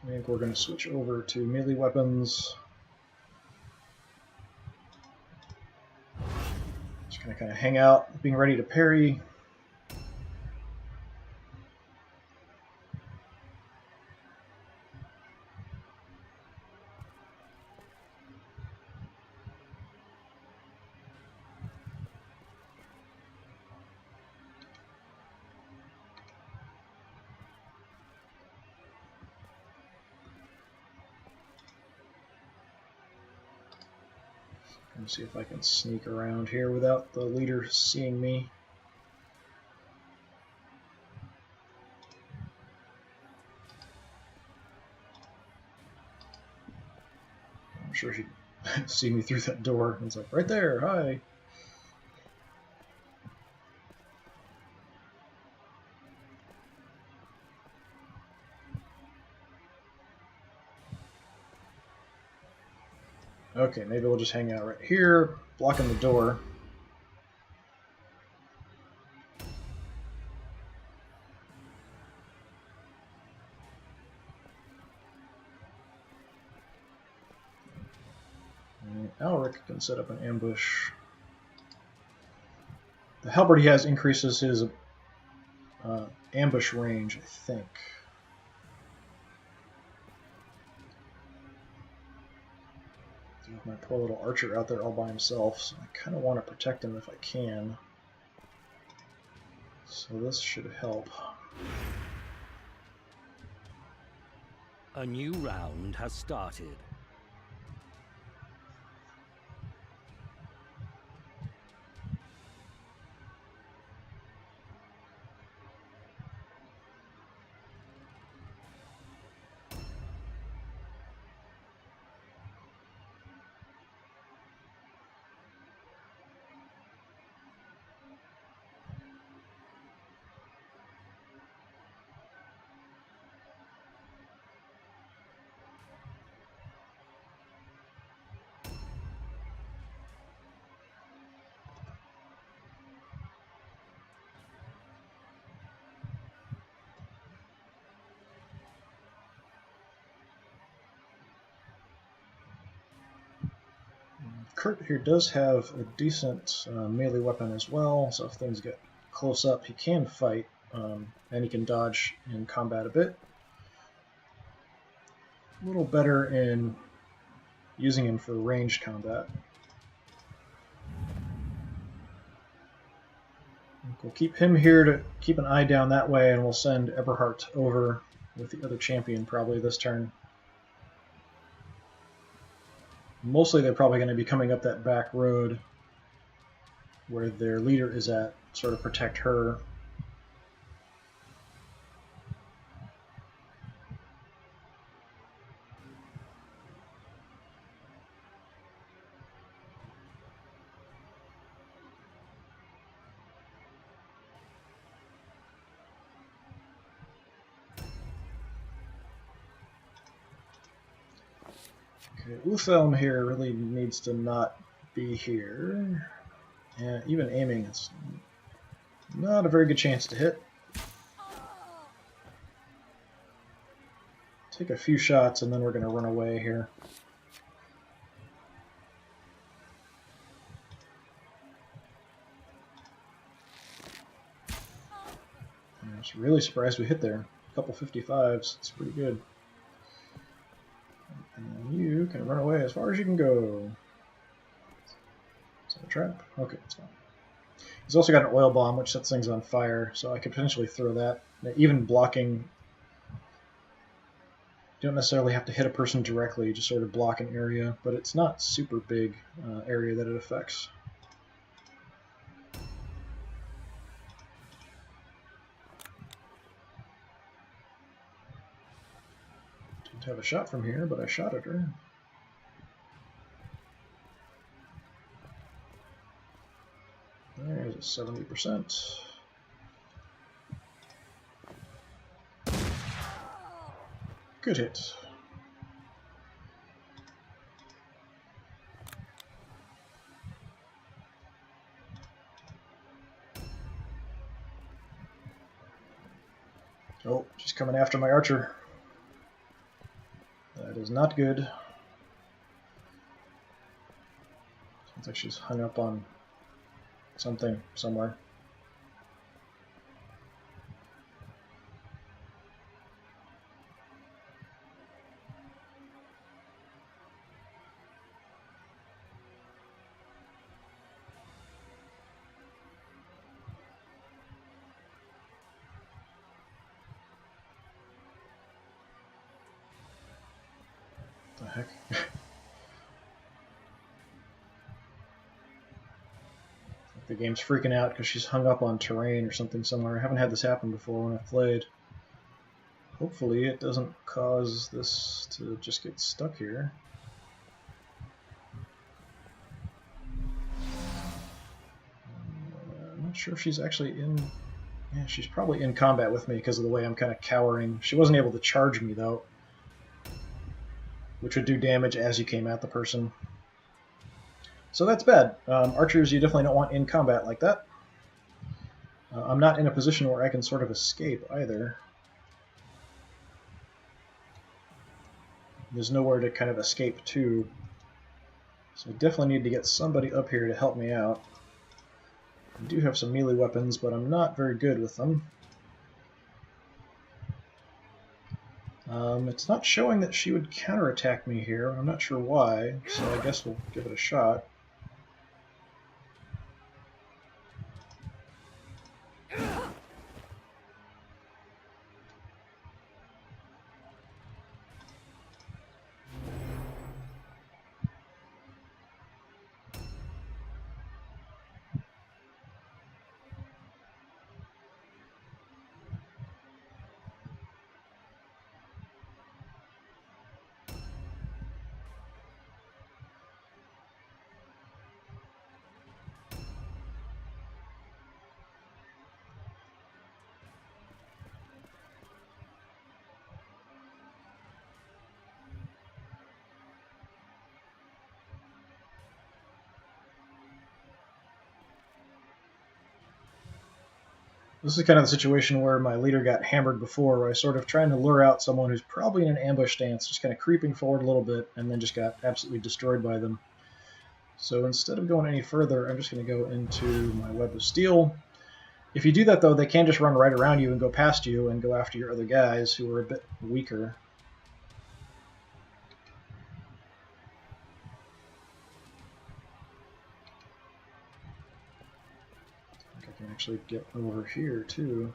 I think we're going to switch over to melee weapons. Just going to kind of hang out, being ready to parry. Let me see if I can sneak around here without the leader seeing me. I'm sure she'd see me through that door. It's like, right there, hi. Okay, maybe we'll just hang out right here, blocking the door. And Alric can set up an ambush. The halberd he has increases his ambush range, I think. My poor little archer out there all by himself, so I kind of want to protect him if I can. So this should help. A new round has started. Kurt here does have a decent melee weapon as well, so if things get close up, he can fight, and he can dodge in combat a bit. A little better in using him for ranged combat. We'll keep him here to keep an eye down that way, and we'll send Eberhardt over with the other champion probably this turn. Mostly they're probably going to be coming up that back road where their leader is at, sort of protect her. Okay, Uthelm here really needs to not be here. And even aiming, it's not a very good chance to hit. Take a few shots and then we're going to run away here. I was really surprised we hit there. A couple 55s, it's pretty good. And you can run away as far as you can go. Is that a trap? Okay, it's fine. He's also got an oil bomb, which sets things on fire, so I could potentially throw that. Even blocking, you don't necessarily have to hit a person directly, you just sort of block an area, but it's not super big area that it affects. Have a shot from here, but I shot at her. There's a 70%. Good hit. Oh, she's coming after my archer. That is not good. Sounds like she's hung up on something somewhere. What the heck? The game's freaking out because she's hung up on terrain or something somewhere. I haven't had this happen before when I've played. Hopefully it doesn't cause this to just get stuck here. I'm not sure if she's actually in... Yeah, she's probably in combat with me because of the way I'm kind of cowering. She wasn't able to charge me, though, which would do damage as you came at the person. So that's bad. Archers, you definitely don't want in combat like that. I'm not in a position where I can sort of escape either. There's nowhere to kind of escape to. So I definitely need to get somebody up here to help me out. I do have some melee weapons, but I'm not very good with them. It's not showing that she would counterattack me here. I'm not sure why, so I guess we'll give it a shot. This is kind of the situation where my leader got hammered before, where I sort of trying to lure out someone who's probably in an ambush stance, just kind of creeping forward a little bit, and then just got absolutely destroyed by them. So instead of going any further, I'm just going to go into my Web of Steel. If you do that, though, they can just run right around you and go past you and go after your other guys who are a bit weaker. I think I can actually get over here, too.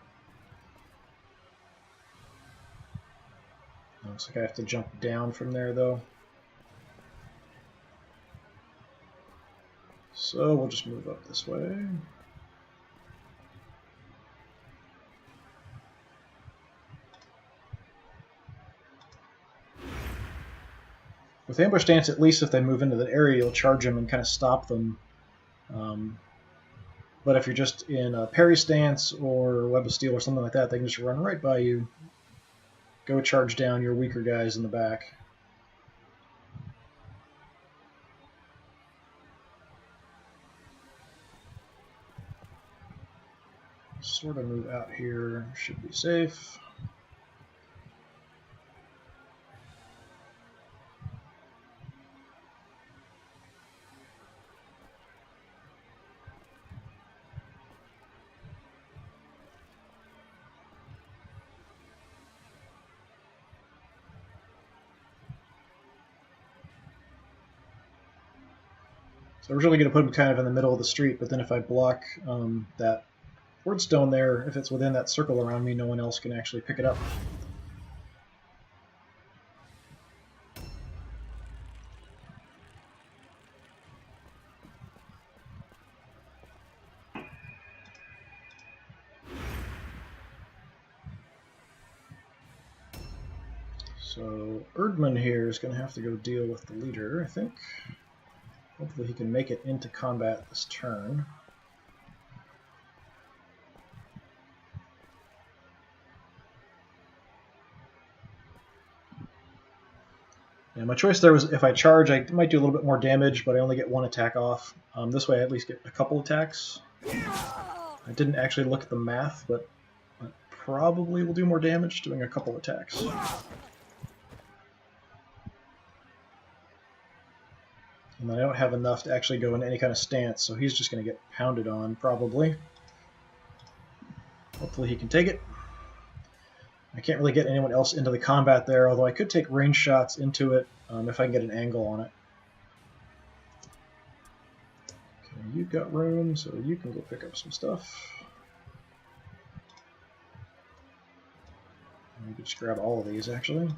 Looks like I have to jump down from there, though. So we'll just move up this way. With ambush stance, at least if they move into the area, you'll charge them and kind of stop them. But if you're just in a parry stance or Web of Steel or something like that, they can just run right by you, go charge down your weaker guys in the back. Sort of move out here, should be safe. So I'm really going to put them kind of in the middle of the street, but then if I block that wordstone there, if it's within that circle around me, no one else can actually pick it up. So Erdmann here is going to have to go deal with the leader, I think. Hopefully he can make it into combat this turn. Yeah, my choice there was if I charge, I might do a little bit more damage, but I only get one attack off. This way I at least get a couple attacks. I didn't actually look at the math, but I probably will do more damage doing a couple attacks. And I don't have enough to actually go into any kind of stance, so he's just going to get pounded on, probably. Hopefully he can take it. I can't really get anyone else into the combat there, although I could take range shots into it if I can get an angle on it. Okay, you've got room, so you can go pick up some stuff. You can just grab all of these, actually.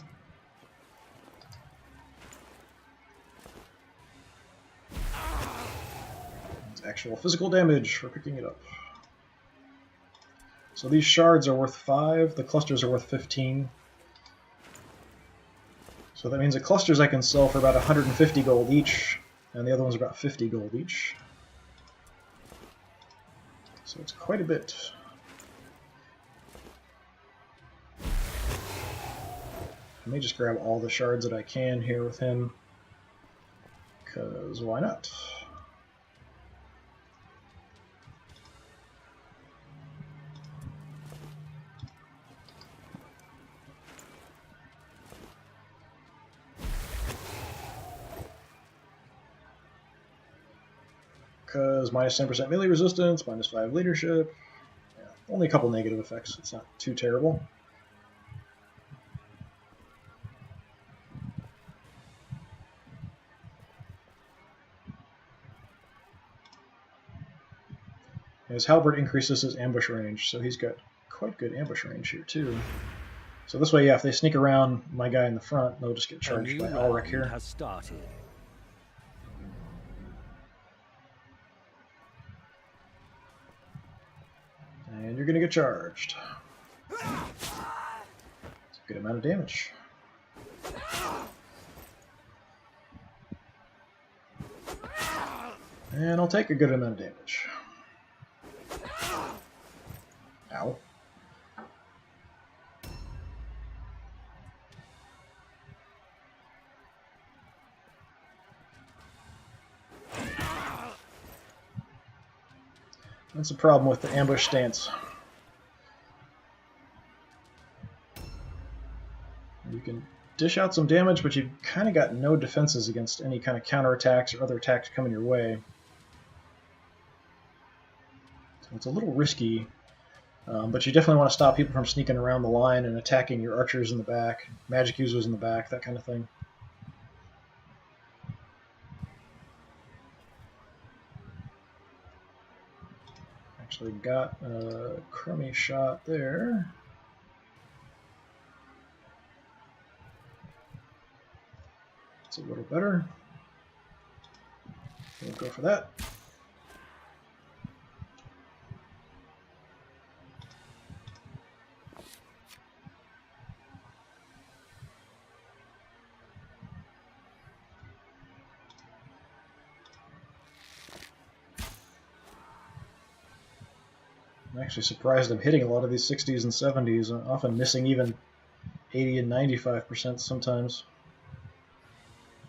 It's actual physical damage for picking it up. So these shards are worth 5, the clusters are worth 15. So that means the clusters I can sell for about 150 gold each, and the other ones are about 50 gold each. So it's quite a bit. I may just grab all the shards that I can here with him, because why not? Because minus 10% melee resistance, minus 5 leadership. Yeah, only a couple negative effects. It's not too terrible. His halberd increases his ambush range, so he's got quite good ambush range here too. So this way, yeah, if they sneak around my guy in the front, they'll just get charged by Ulrich here. Has started. And you're going to get charged. It's a good amount of damage. And I'll take a good amount of damage. Ow. That's the problem with the ambush stance. You can dish out some damage, but you've kind of got no defenses against any kind of counterattacks or other attacks coming your way. So it's a little risky, but you definitely want to stop people from sneaking around the line and attacking your archers in the back, magic users in the back, that kind of thing. Actually got a crummy shot there. It's a little better. We'll go for that. I'm actually surprised I'm hitting a lot of these 60s and 70s. I'm often missing even 80 and 95% sometimes.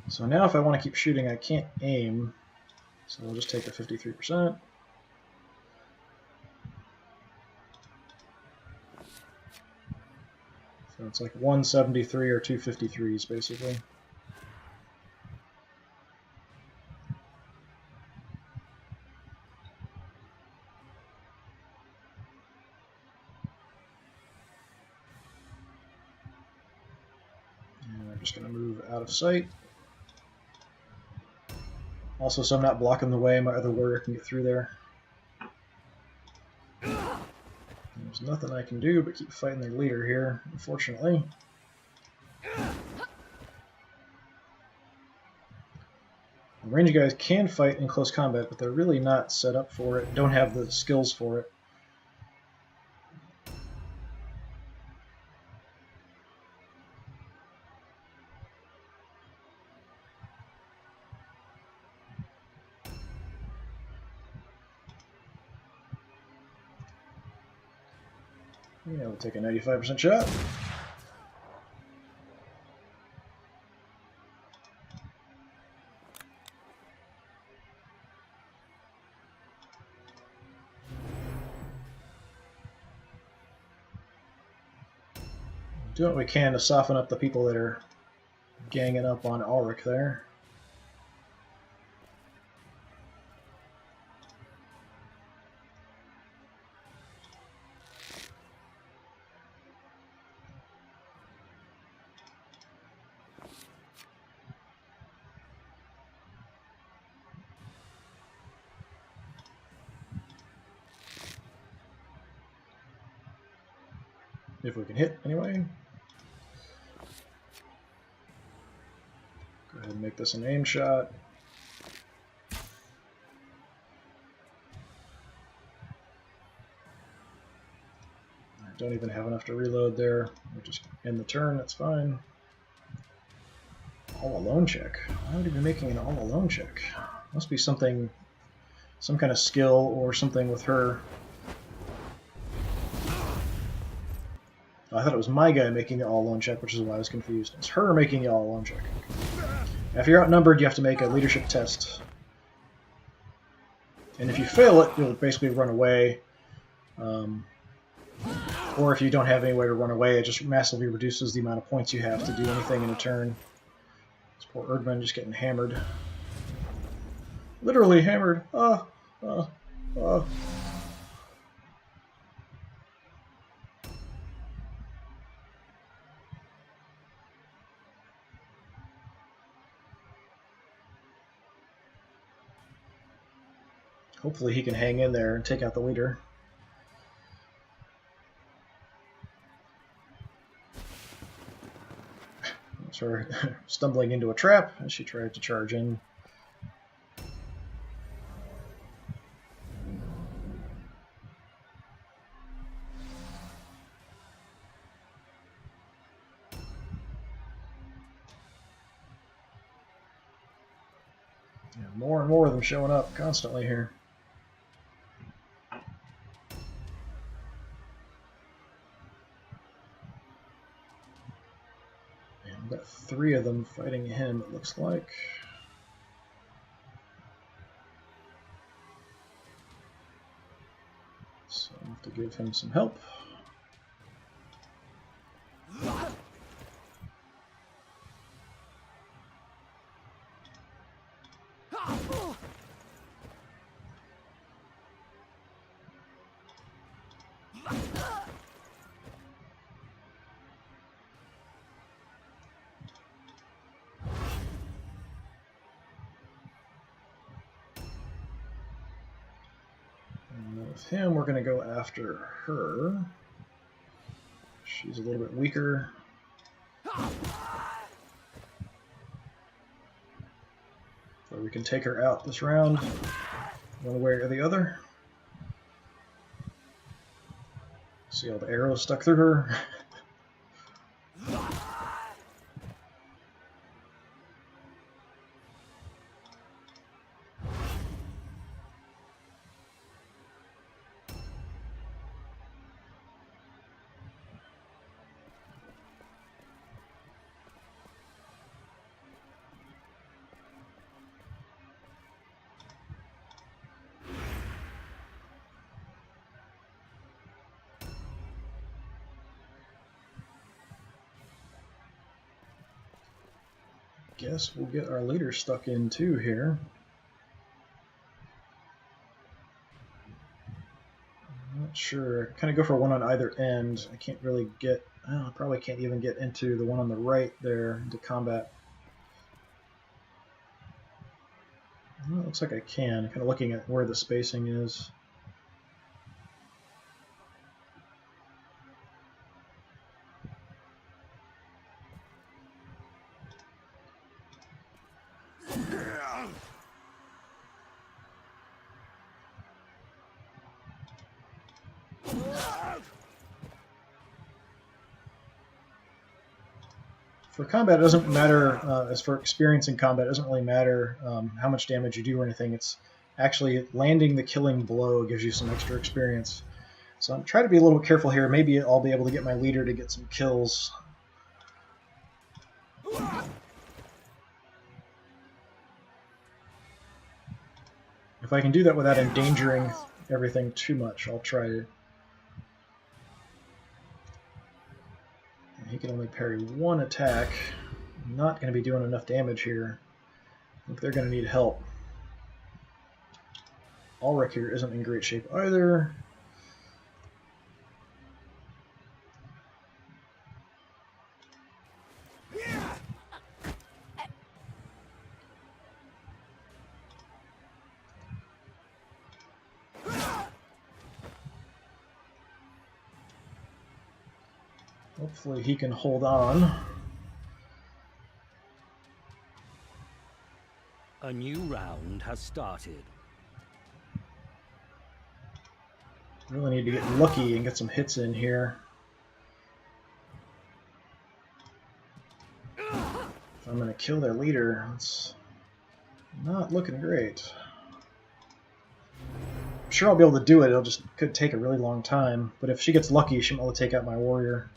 So now if I want to keep shooting, I can't aim. So I'll just take the 53%. So it's like 173 or 253s basically. And I'm just going to move out of sight. Also, so I'm not blocking the way, my other warrior can get through there. There's nothing I can do but keep fighting their leader here, unfortunately. The range guys can fight in close combat, but they're really not set up for it, don't have the skills for it. Yeah, we'll take a 95% shot. Do what we can to soften up the people that are ganging up on Ulrich there. If we can hit, anyway. Go ahead and make this an aim shot. I don't even have enough to reload there. We'll just end the turn, that's fine. All alone check. Why would he be making an all alone check? Must be something, some kind of skill or something with her. I thought it was my guy making the all-alone check, which is why I was confused. It's her making the all-alone check. If you're outnumbered, you have to make a leadership test. And if you fail it, you'll basically run away. Or if you don't have any way to run away, it just massively reduces the amount of points you have to do anything in a turn. This poor Erdmann just getting hammered. Literally hammered. Hopefully he can hang in there and take out the leader. That's her stumbling into a trap as she tried to charge in. Yeah, more and more of them showing up constantly here. We've got 3 of them fighting him, it looks like. So I have to give him some help. With him, we're going to go after her. She's a little bit weaker. So we can take her out this round, one way or the other. See all the arrows stuck through her. Guess we'll get our leader stuck in too here. I'm not sure. I kind of go for one on either end. I can't really get. I probably can't even get into the one on the right there into combat. Well, it looks like I can. Kind of looking at where the spacing is. For combat, it doesn't matter, as for experience in combat, it doesn't really matter how much damage you do or anything. It's actually landing the killing blow gives you some extra experience. So I'm trying to be a little bit careful here. Maybe I'll be able to get my leader to get some kills. If I can do that without endangering everything too much, I'll try to. He can only parry one attack. I'm not going to be doing enough damage here. I think they're going to need help. Ulrich here isn't in great shape either. Hopefully he can hold on. A new round has started. Really need to get lucky and get some hits in here. If I'm going to kill their leader, it's not looking great. I'm sure I'll be able to do it. It'll just could take a really long time. But if she gets lucky, she might be able to take out my warrior.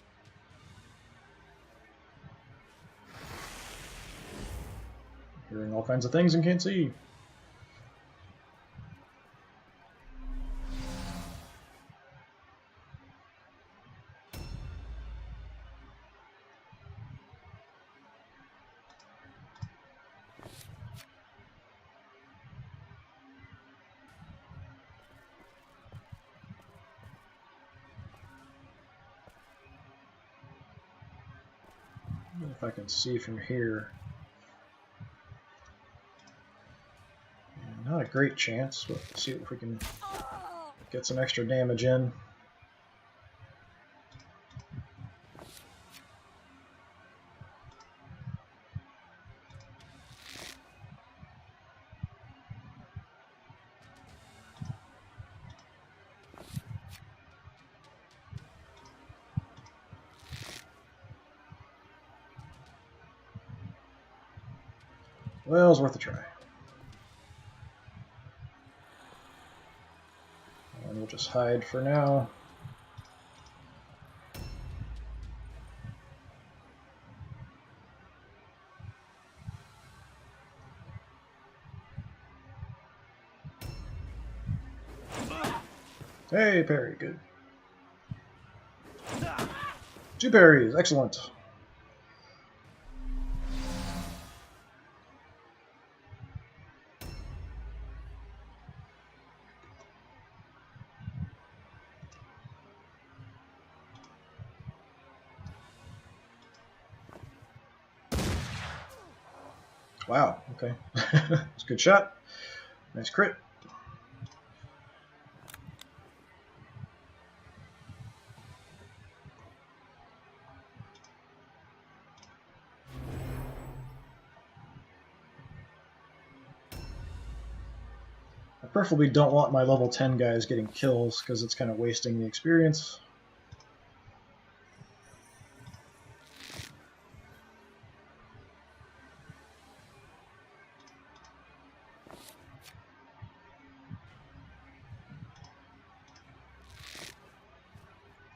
Hearing all kinds of things and can't see. If I can see from here. Not a great chance, but let's see if we can get some extra damage in. Well, it's worth a try. And we'll just hide for now. Hey, parry, good. 2 parries, excellent. Wow, okay. It's a good shot. Nice crit. I preferably don't want my level 10 guys getting kills because it's kind of wasting the experience.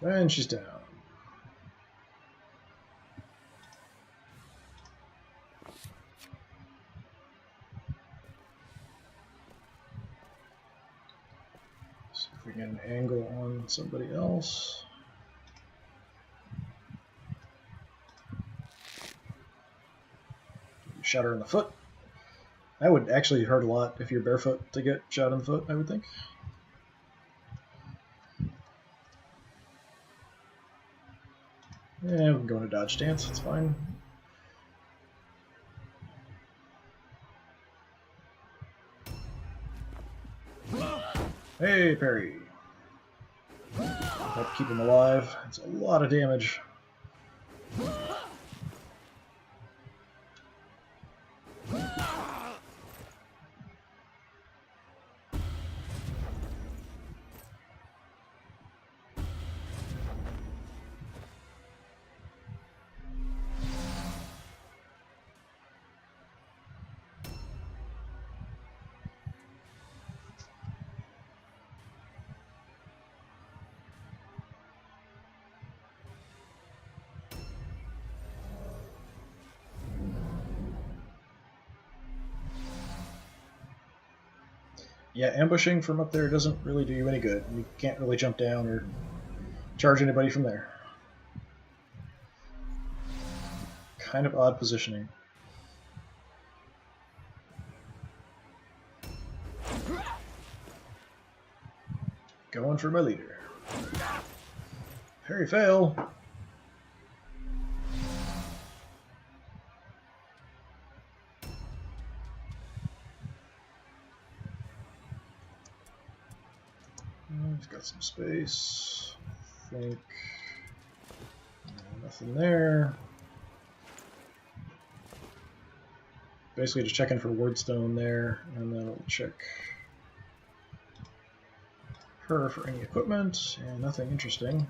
And she's down. See if we can get an angle on somebody else. Shot her in the foot. That would actually hurt a lot if you're barefoot to get shot in the foot, I would think. Yeah, we can go into dodge stance, it's fine. Hey, parry. Help keep him alive. It's a lot of damage. Yeah, ambushing from up there doesn't really do you any good. You can't really jump down or charge anybody from there. Kind of odd positioning. Going for my leader. Parry fail. He's got some space. I think nothing there. Basically just checking for wordstone there, and then we'll check her for any equipment, and nothing interesting.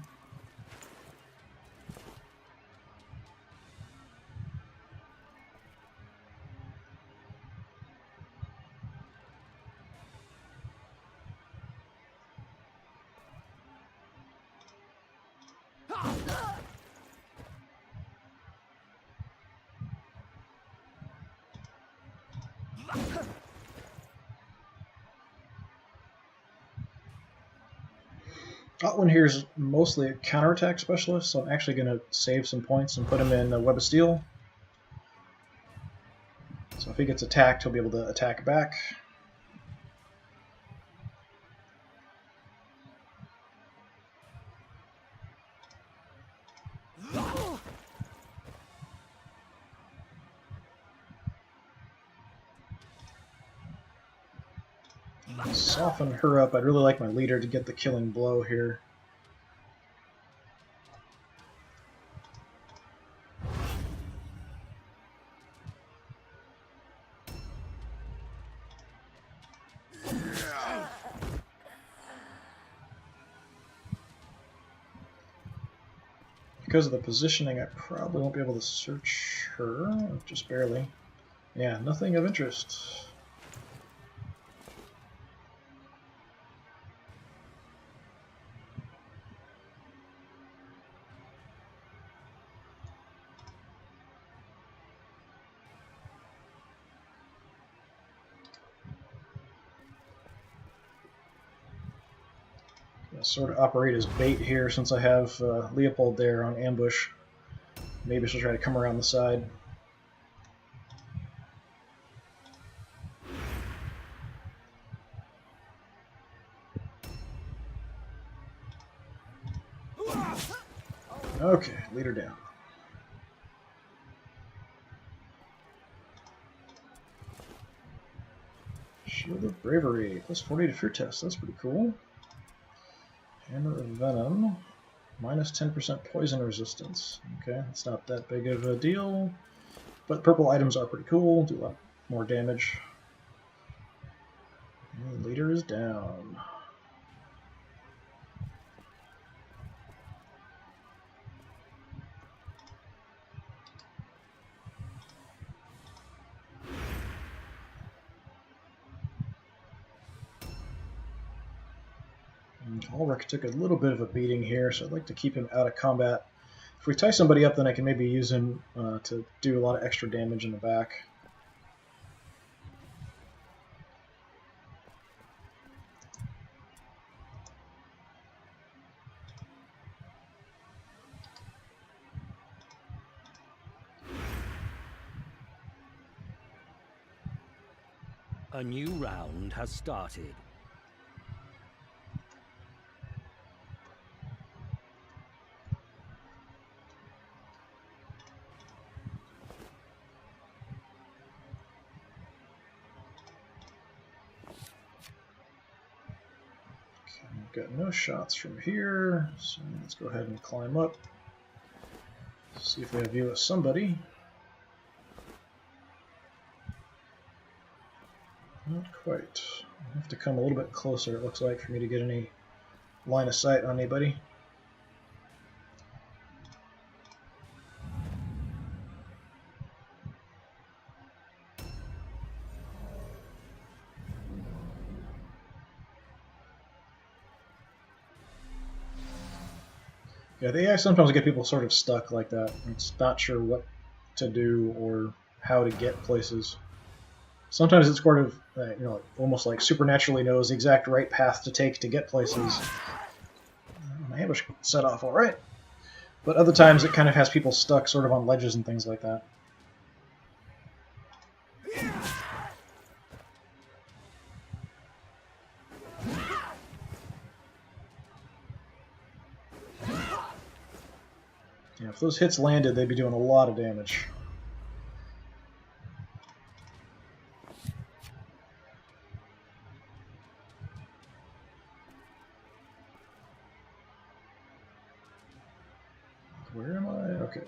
Otwin here is mostly a counterattack specialist, so I'm actually going to save some points and put him in a Web of Steel. So if he gets attacked, he'll be able to attack back. Soften her up. I'd really like my leader to get the killing blow here. Because of the positioning, I probably won't be able to search her, just barely. Yeah, nothing of interest. Sort of operate as bait here since I have Leopold there on ambush. Maybe she'll try to come around the side. Okay, lead her down. Shield of Bravery, plus 40 to fear test. That's pretty cool. Hammer of Venom, minus 10% poison resistance. Okay, it's not that big of a deal, but purple items are pretty cool, do a lot more damage. And the leader is down. Ulrich took a little bit of a beating here, so I'd like to keep him out of combat. If we tie somebody up, then I can maybe use him to do a lot of extra damage in the back. A new round has started. Got no shots from here, so let's go ahead and climb up. See if we have view of somebody. Not quite. I have to come a little bit closer, it looks like, for me to get any line of sight on anybody. Yeah, the AI sometimes get people sort of stuck like that. It's not sure what to do or how to get places. Sometimes it's sort of, almost like supernaturally knows the exact right path to take to get places. My ambush set off all right. But other times it kind of has people stuck sort of on ledges and things like that. Yeah, if those hits landed, they'd be doing a lot of damage. Where am I? Okay.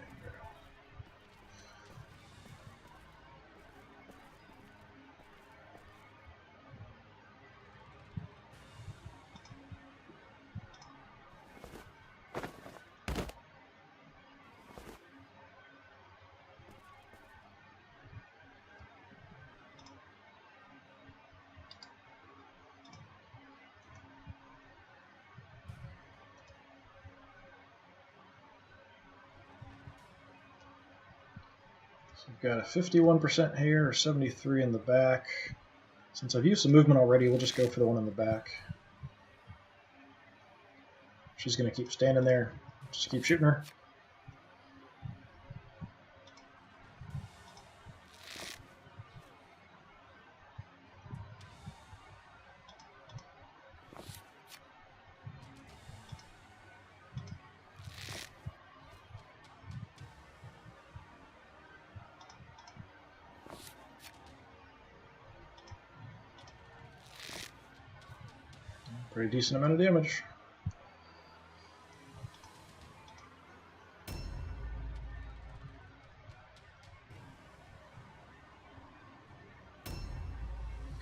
We've got a 51% here, or 73 in the back. Since I've used some movement already, we'll just go for the one in the back. She's going to keep standing there. Just keep shooting her. Pretty decent amount of damage.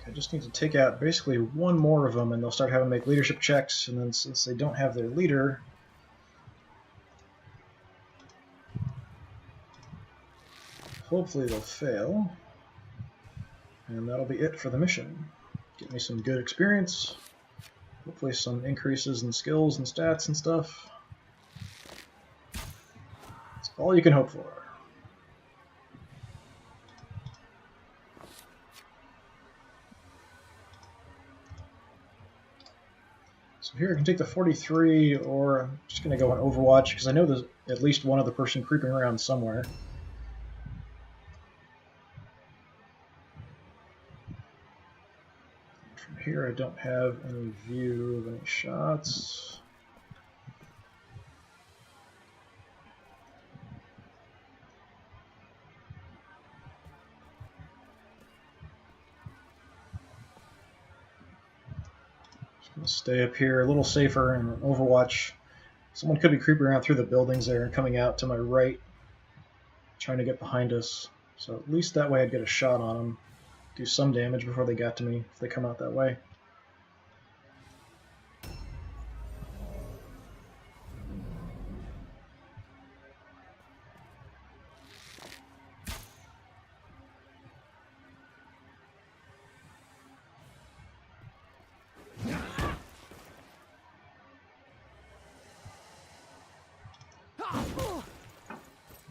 I just need to take out basically one more of them, and they'll start having to make leadership checks, and then since they don't have their leader, hopefully they'll fail. And that'll be it for the mission. Get me some good experience. Hopefully some increases in skills and stats and stuff. That's all you can hope for. So here I can take the 43, or I'm just going to go on Overwatch, because I know there's at least one other person creeping around somewhere. From here I don't have any view of any shots. Stay up here a little safer and Overwatch. Someone could be creeping around through the buildings there and coming out to my right, trying to get behind us. So at least that way I'd get a shot on them, do some damage before they got to me if they come out that way.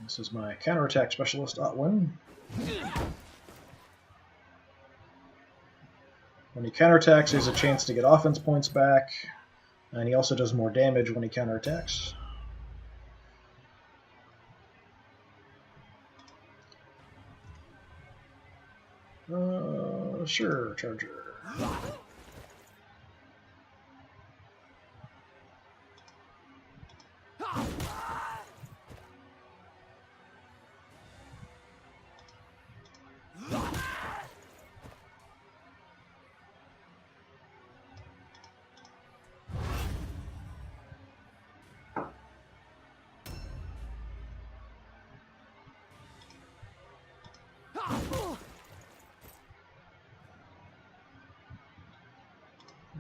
This is my counterattack specialist, Otwin. When he counterattacks, he has a chance to get offense points back, and he also does more damage when he counterattacks. Sure, Charger.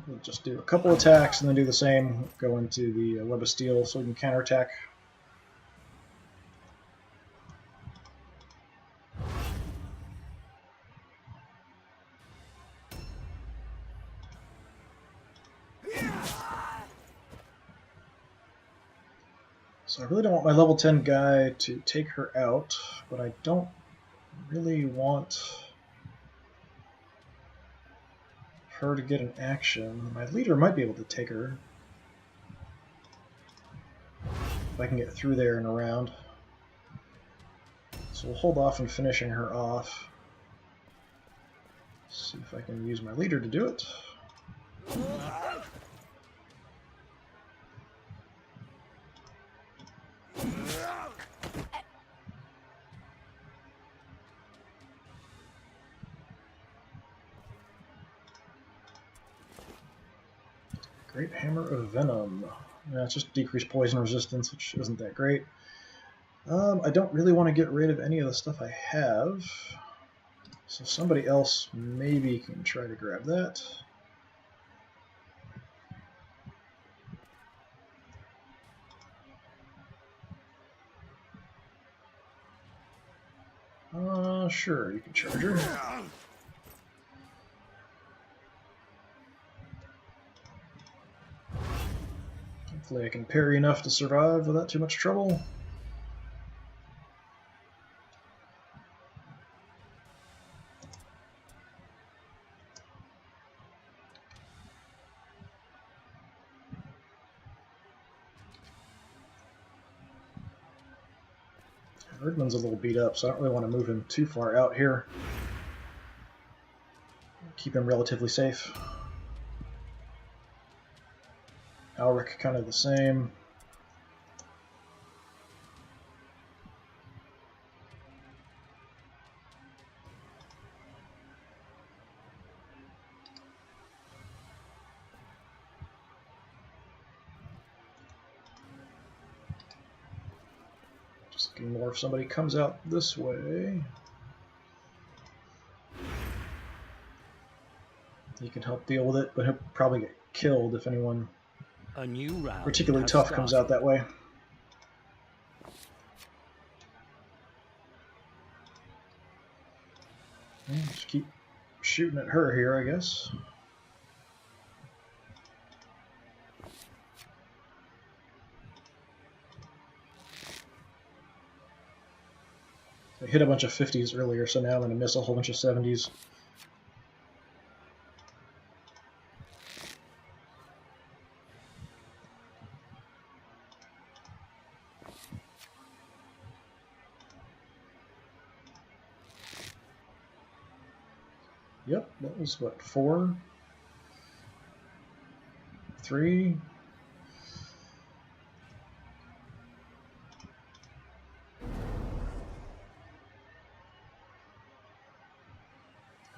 We'll just do a couple attacks and then do the same, go into the Web of Steel so we can counterattack. So I really don't want my level 10 guy to take her out, but I don't really want her to get an action. My leader might be able to take her. If I can get through there and around. So we'll hold off on finishing her off. See if I can use my leader to do it. Great Hammer of Venom. Yeah, it's just decreased poison resistance, which isn't that great. I don't really want to get rid of any of the stuff I have. So somebody else maybe can try to grab that. Sure, you can charge her. Hopefully I can parry enough to survive without too much trouble. Erdman's a little beat up, so I don't really want to move him too far out here. Keep him relatively safe. Alric kind of the same. Just looking more if somebody comes out this way. He can help deal with it, but he'll probably get killed if anyone A new round particularly tough comes out that way. Just keep shooting at her here, I guess. I hit a bunch of 50s earlier, so now I'm going to miss a whole bunch of 70s. Yep, that was what, 4? 3?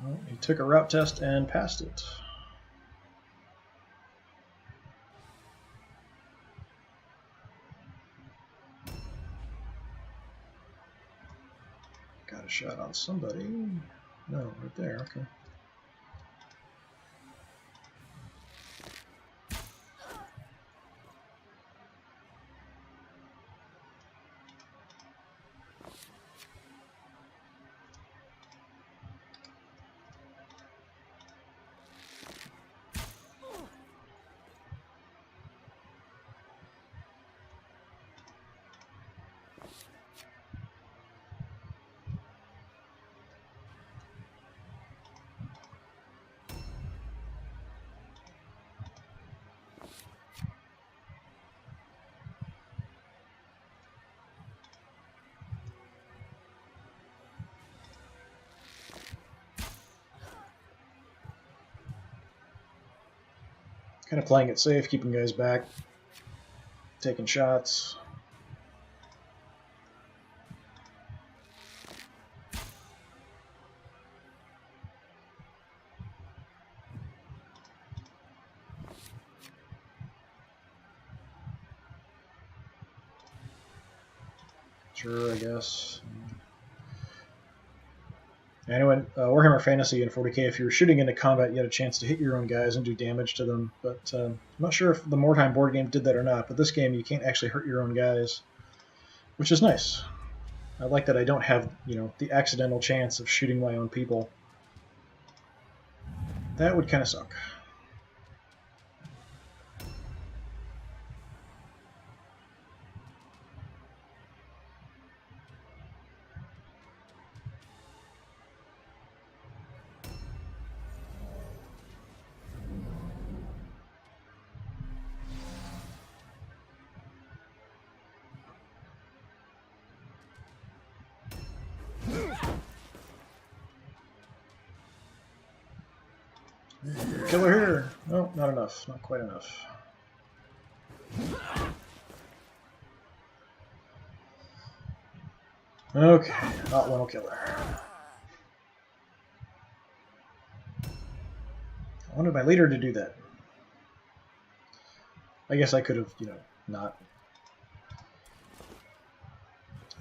Well, he took a route test and passed it. Got a shot on somebody. No, right there, okay. Kind of playing it safe, keeping guys back, taking shots. Sure, I guess. Anyway, Warhammer Fantasy in 40k, if you were shooting into combat, you had a chance to hit your own guys and do damage to them. But I'm not sure if the Mordheim board game did that or not. But this game, you can't actually hurt your own guys, which is nice. I like that I don't have, the accidental chance of shooting my own people. That would kind of suck. Killer here! No, not enough. Not quite enough. Okay, not one will kill her. I wanted my leader to do that. I guess I could have, not.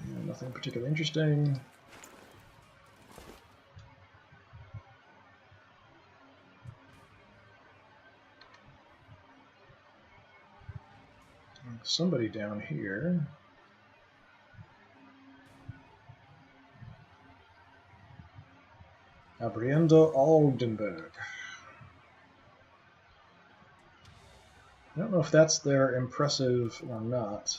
Yeah, nothing particularly interesting. Somebody down here. Abriendo Oldenburg. I don't know if that's their impressive or not.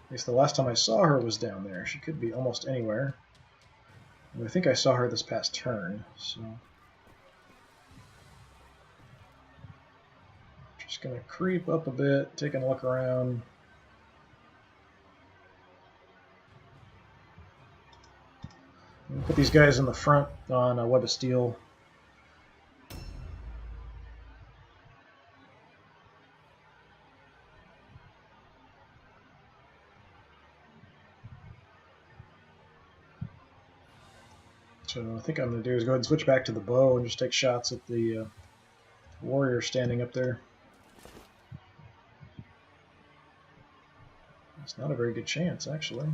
At least the last time I saw her was down there. She could be almost anywhere. And I think I saw her this past turn, so... Just gonna creep up a bit, taking a look around. Put these guys in the front on a web of steel. So I think I'm going to do is go ahead and switch back to the bow and just take shots at the warrior standing up there. It's not a very good chance, actually.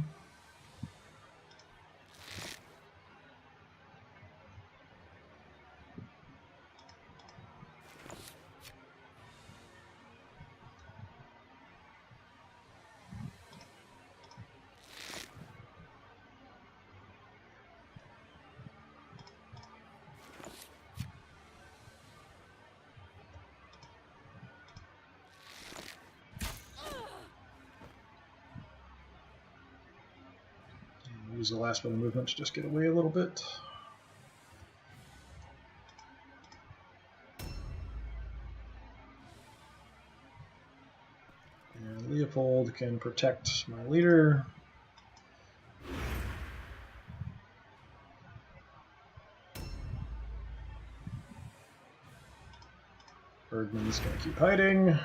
Use the last bit of movement to just get away a little bit. And Leopold can protect my leader. Bergman's going to keep hiding.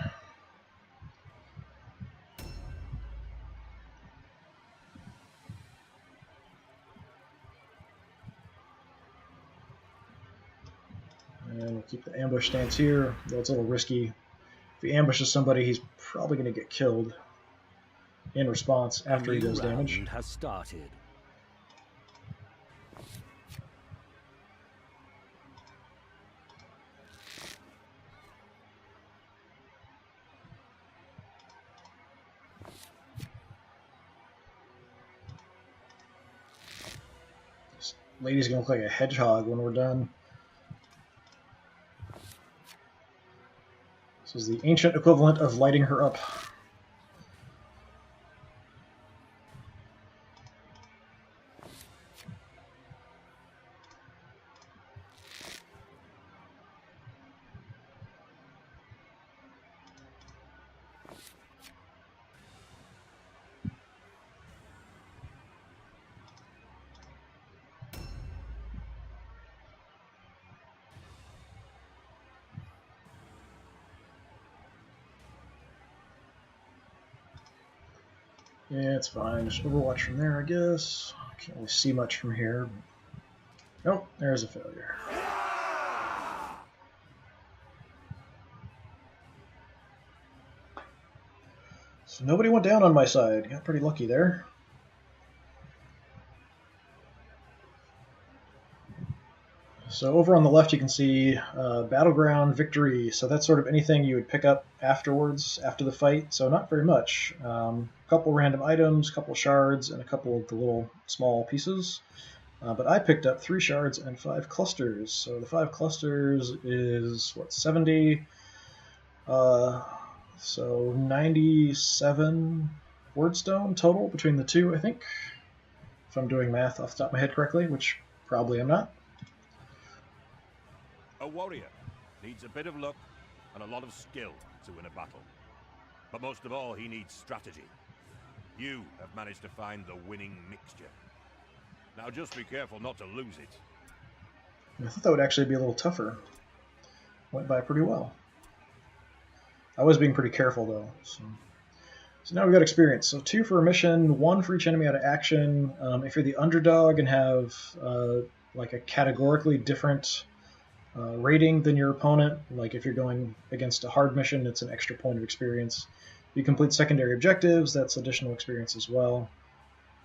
And we'll keep the ambush stance here, though it's a little risky. If he ambushes somebody, he's probably going to get killed in response after he does damage. Has started. This lady's going to look like a hedgehog when we're done. This is the ancient equivalent of lighting her up. Yeah, it's fine. Just overwatch from there, I guess. Can't really see much from here. Nope, there's a failure. So nobody went down on my side. Got pretty lucky there. So over on the left you can see Battleground Victory. So that's sort of anything you would pick up afterwards, after the fight. So not very much. A couple random items, a couple shards, and a couple of the little small pieces. But I picked up 3 shards and 5 clusters. So the 5 clusters is, what, 70? So 97 wordstone total between the two, I think. If I'm doing math off the top of my head correctly, which probably I'm not. A warrior needs a bit of luck and a lot of skill to win a battle. But most of all, he needs strategy. You have managed to find the winning mixture. Now just be careful not to lose it. I thought that would actually be a little tougher. Went by pretty well. I was being pretty careful, though. So now we've got experience. So 2 for a mission, 1 for each enemy out of action. If you're the underdog and have like a categorically different rating than your opponent, like if you're going against a hard mission, it's an extra point of experience. You complete secondary objectives, that's additional experience as well.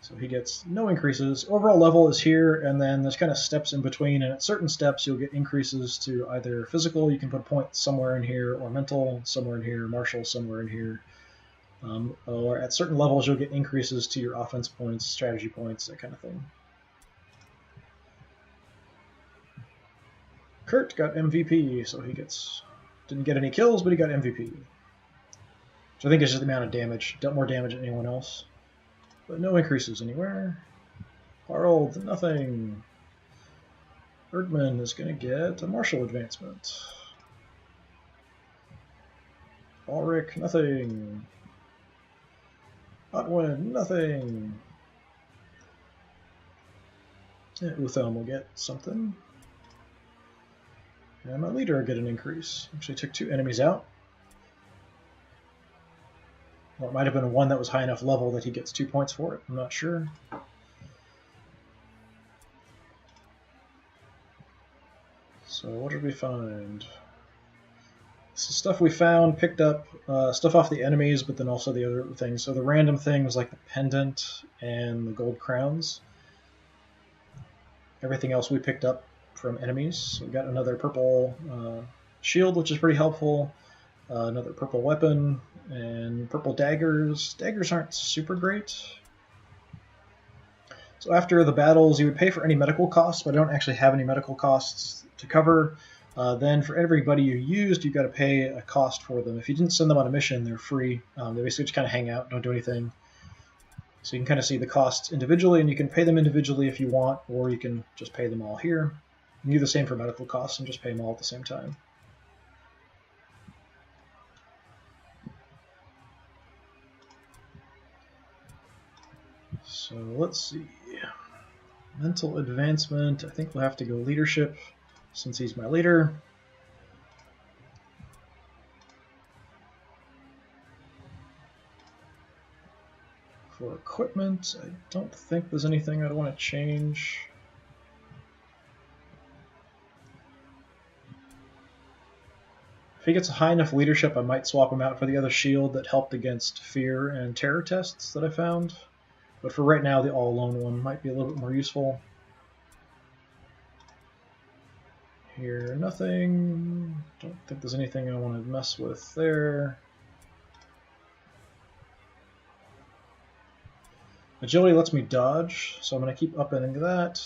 So he gets no increases. Overall level is here, and then there's kind of steps in between, and at certain steps you'll get increases to either physical, you can put a point somewhere in here, or mental, somewhere in here, martial, somewhere in here. Or at certain levels you'll get increases to your offense points, strategy points, that kind of thing. Kurt got MVP, so he didn't get any kills, but he got MVP. Which I think is just the amount of damage. Dealt more damage than anyone else. But no increases anywhere. Harold, nothing. Erdman is going to get a martial advancement. Ulrich, nothing. Otwin, nothing. Yeah, Utham will get something. And my leader will get an increase. Actually took 2 enemies out. Or it might have been one that was high enough level that he gets 2 points for it. I'm not sure. So what did we find? This is stuff we found, picked up, stuff off the enemies, but then also the other things. So the random things like the pendant and the gold crowns. Everything else we picked up from enemies. So we got another purple shield, which is pretty helpful. Another purple weapon, and purple daggers. Daggers aren't super great. So after the battles, you would pay for any medical costs, but I don't actually have any medical costs to cover. Then for everybody you used, you've got to pay a cost for them. If you didn't send them on a mission, they're free. They basically just kind of hang out, don't do anything. So you can kind of see the costs individually, and you can pay them individually if you want, or you can just pay them all here. You can do the same for medical costs and just pay them all at the same time. So let's see. Mental advancement. I think we'll have to go leadership since he's my leader. For equipment, I don't think there's anything I'd want to change. If he gets a high enough leadership, I might swap him out for the other shield that helped against fear and terror tests that I found. But for right now, the all-alone one might be a little bit more useful. Here, nothing. Don't think there's anything I want to mess with there. Agility lets me dodge, so I'm going to keep upping that.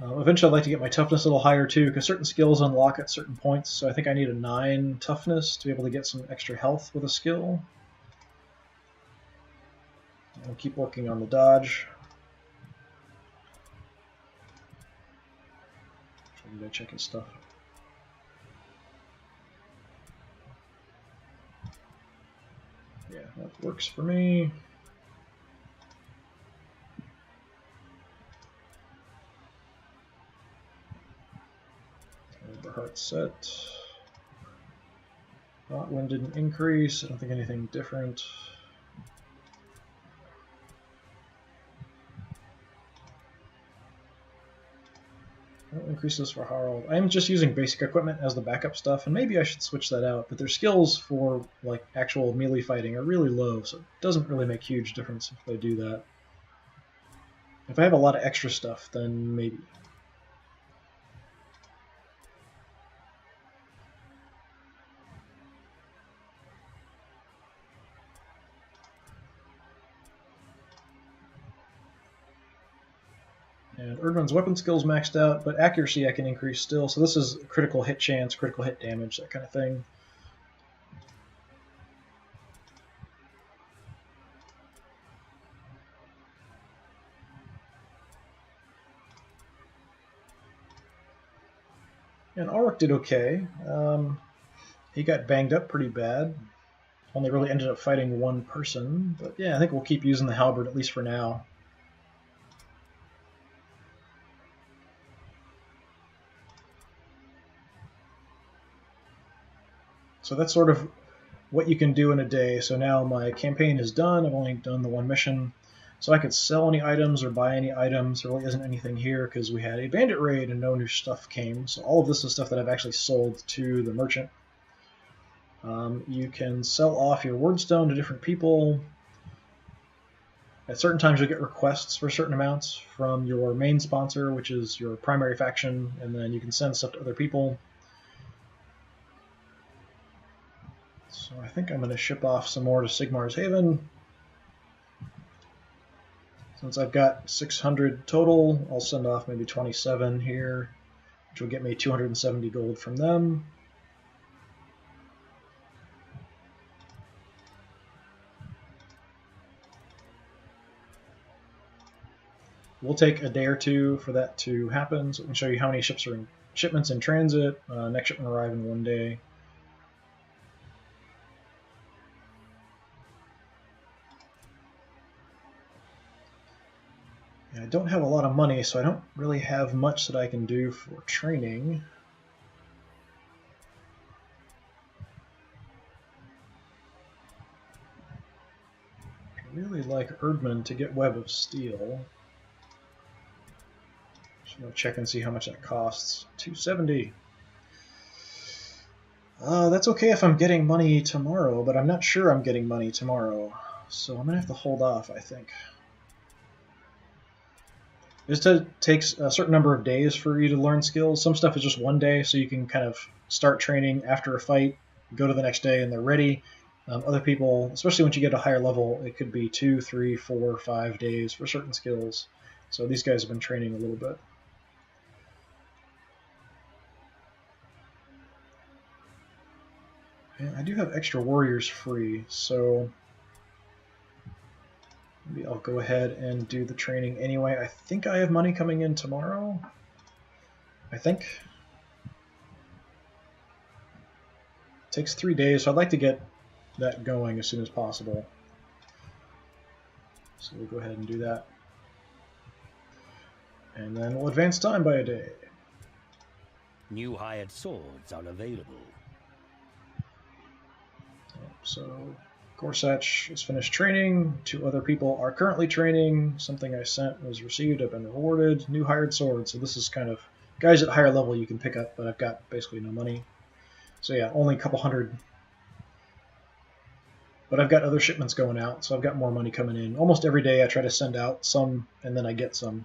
Eventually I'd like to get my toughness a little higher too, because certain skills unlock at certain points, so I think I need a 9 toughness to be able to get some extra health with a skill. I'll keep working on the dodge. I'm going to check his stuff. Yeah, that works for me. The heart set. Not wind didn't increase. I don't think anything different. I'll increase this for Harald. I'm just using basic equipment as the backup stuff, and maybe I should switch that out, but their skills for like actual melee fighting are really low, so it doesn't really make huge difference if I do that. If I have a lot of extra stuff, then maybe. And Erdman's weapon skills maxed out, but accuracy I can increase still. So this is critical hit chance, critical hit damage, that kind of thing. And Ulrich did okay. He got banged up pretty bad. Only really ended up fighting one person. But yeah, I think we'll keep using the halberd, at least for now. So that's sort of what you can do in a day. So now my campaign is done. I've only done the one mission. So I could sell any items or buy any items. There really isn't anything here because we had a bandit raid and no new stuff came. So all of this is stuff that I've actually sold to the merchant. You can sell off your wordstone to different people. At certain times you'll get requests for certain amounts from your main sponsor, which is your primary faction, and then you can send stuff to other people. So I think I'm going to ship off some more to Sigmar's Haven. Since I've got 600 total, I'll send off maybe 27 here, which will get me 270 gold from them. We'll take a day or two for that to happen, so I can show you how many shipments in transit. Next shipment arrive in 1 day. I don't have a lot of money, so I don't really have much that I can do for training. I'd really like Erdman to get Web of Steel. Just going to check and see how much that costs. 270. That's okay if I'm getting money tomorrow, but I'm not sure I'm getting money tomorrow. So I'm going to have to hold off, I think. It takes a certain number of days for you to learn skills. Some stuff is just 1 day, so you can kind of start training after a fight, go to the next day, and they're ready. Other people, especially once you get a higher level, it could be 2, 3, 4, 5 days for certain skills. So these guys have been training a little bit. And I do have extra warriors free, so maybe I'll go ahead and do the training anyway. I think I have money coming in tomorrow. I think. It takes 3 days, so I'd like to get that going as soon as possible. So we'll go ahead and do that. And then we'll advance time by a day. New hired swords are available. So Gorsuch is finished training. 2 other people are currently training. Something I sent was received. I've been rewarded. New hired sword. So this is kind of guys at higher level you can pick up, but I've got basically no money. So yeah, only a couple hundred. But I've got other shipments going out, so I've got more money coming in. Almost every day I try to send out some, and then I get some.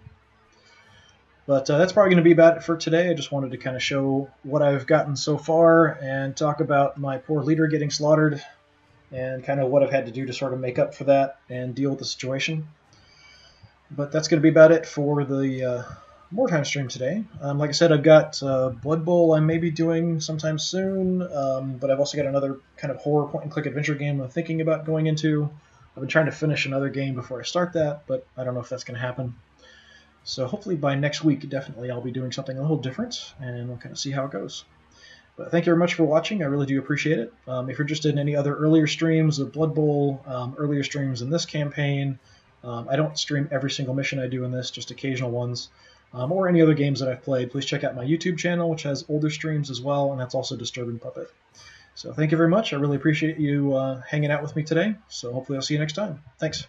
But that's probably going to be about it for today. I just wanted to kind of show what I've gotten so far and talk about my poor leader getting slaughtered and kind of what I've had to do to sort of make up for that and deal with the situation. But that's going to be about it for the Mordheim stream today. Like I said, I've got Blood Bowl I may be doing sometime soon, but I've also got another kind of horror point-and-click adventure game I'm thinking about going into. I've been trying to finish another game before I start that, but I don't know if that's going to happen. So hopefully by next week, definitely I'll be doing something a little different, and we'll kind of see how it goes. But thank you very much for watching. I really do appreciate it. If you're interested in any other earlier streams of Blood Bowl, earlier streams in this campaign, I don't stream every single mission I do in this, just occasional ones, or any other games that I've played, please check out my YouTube channel, which has older streams as well, and that's also DisturbingPuppet. So thank you very much. I really appreciate you hanging out with me today. So hopefully I'll see you next time. Thanks.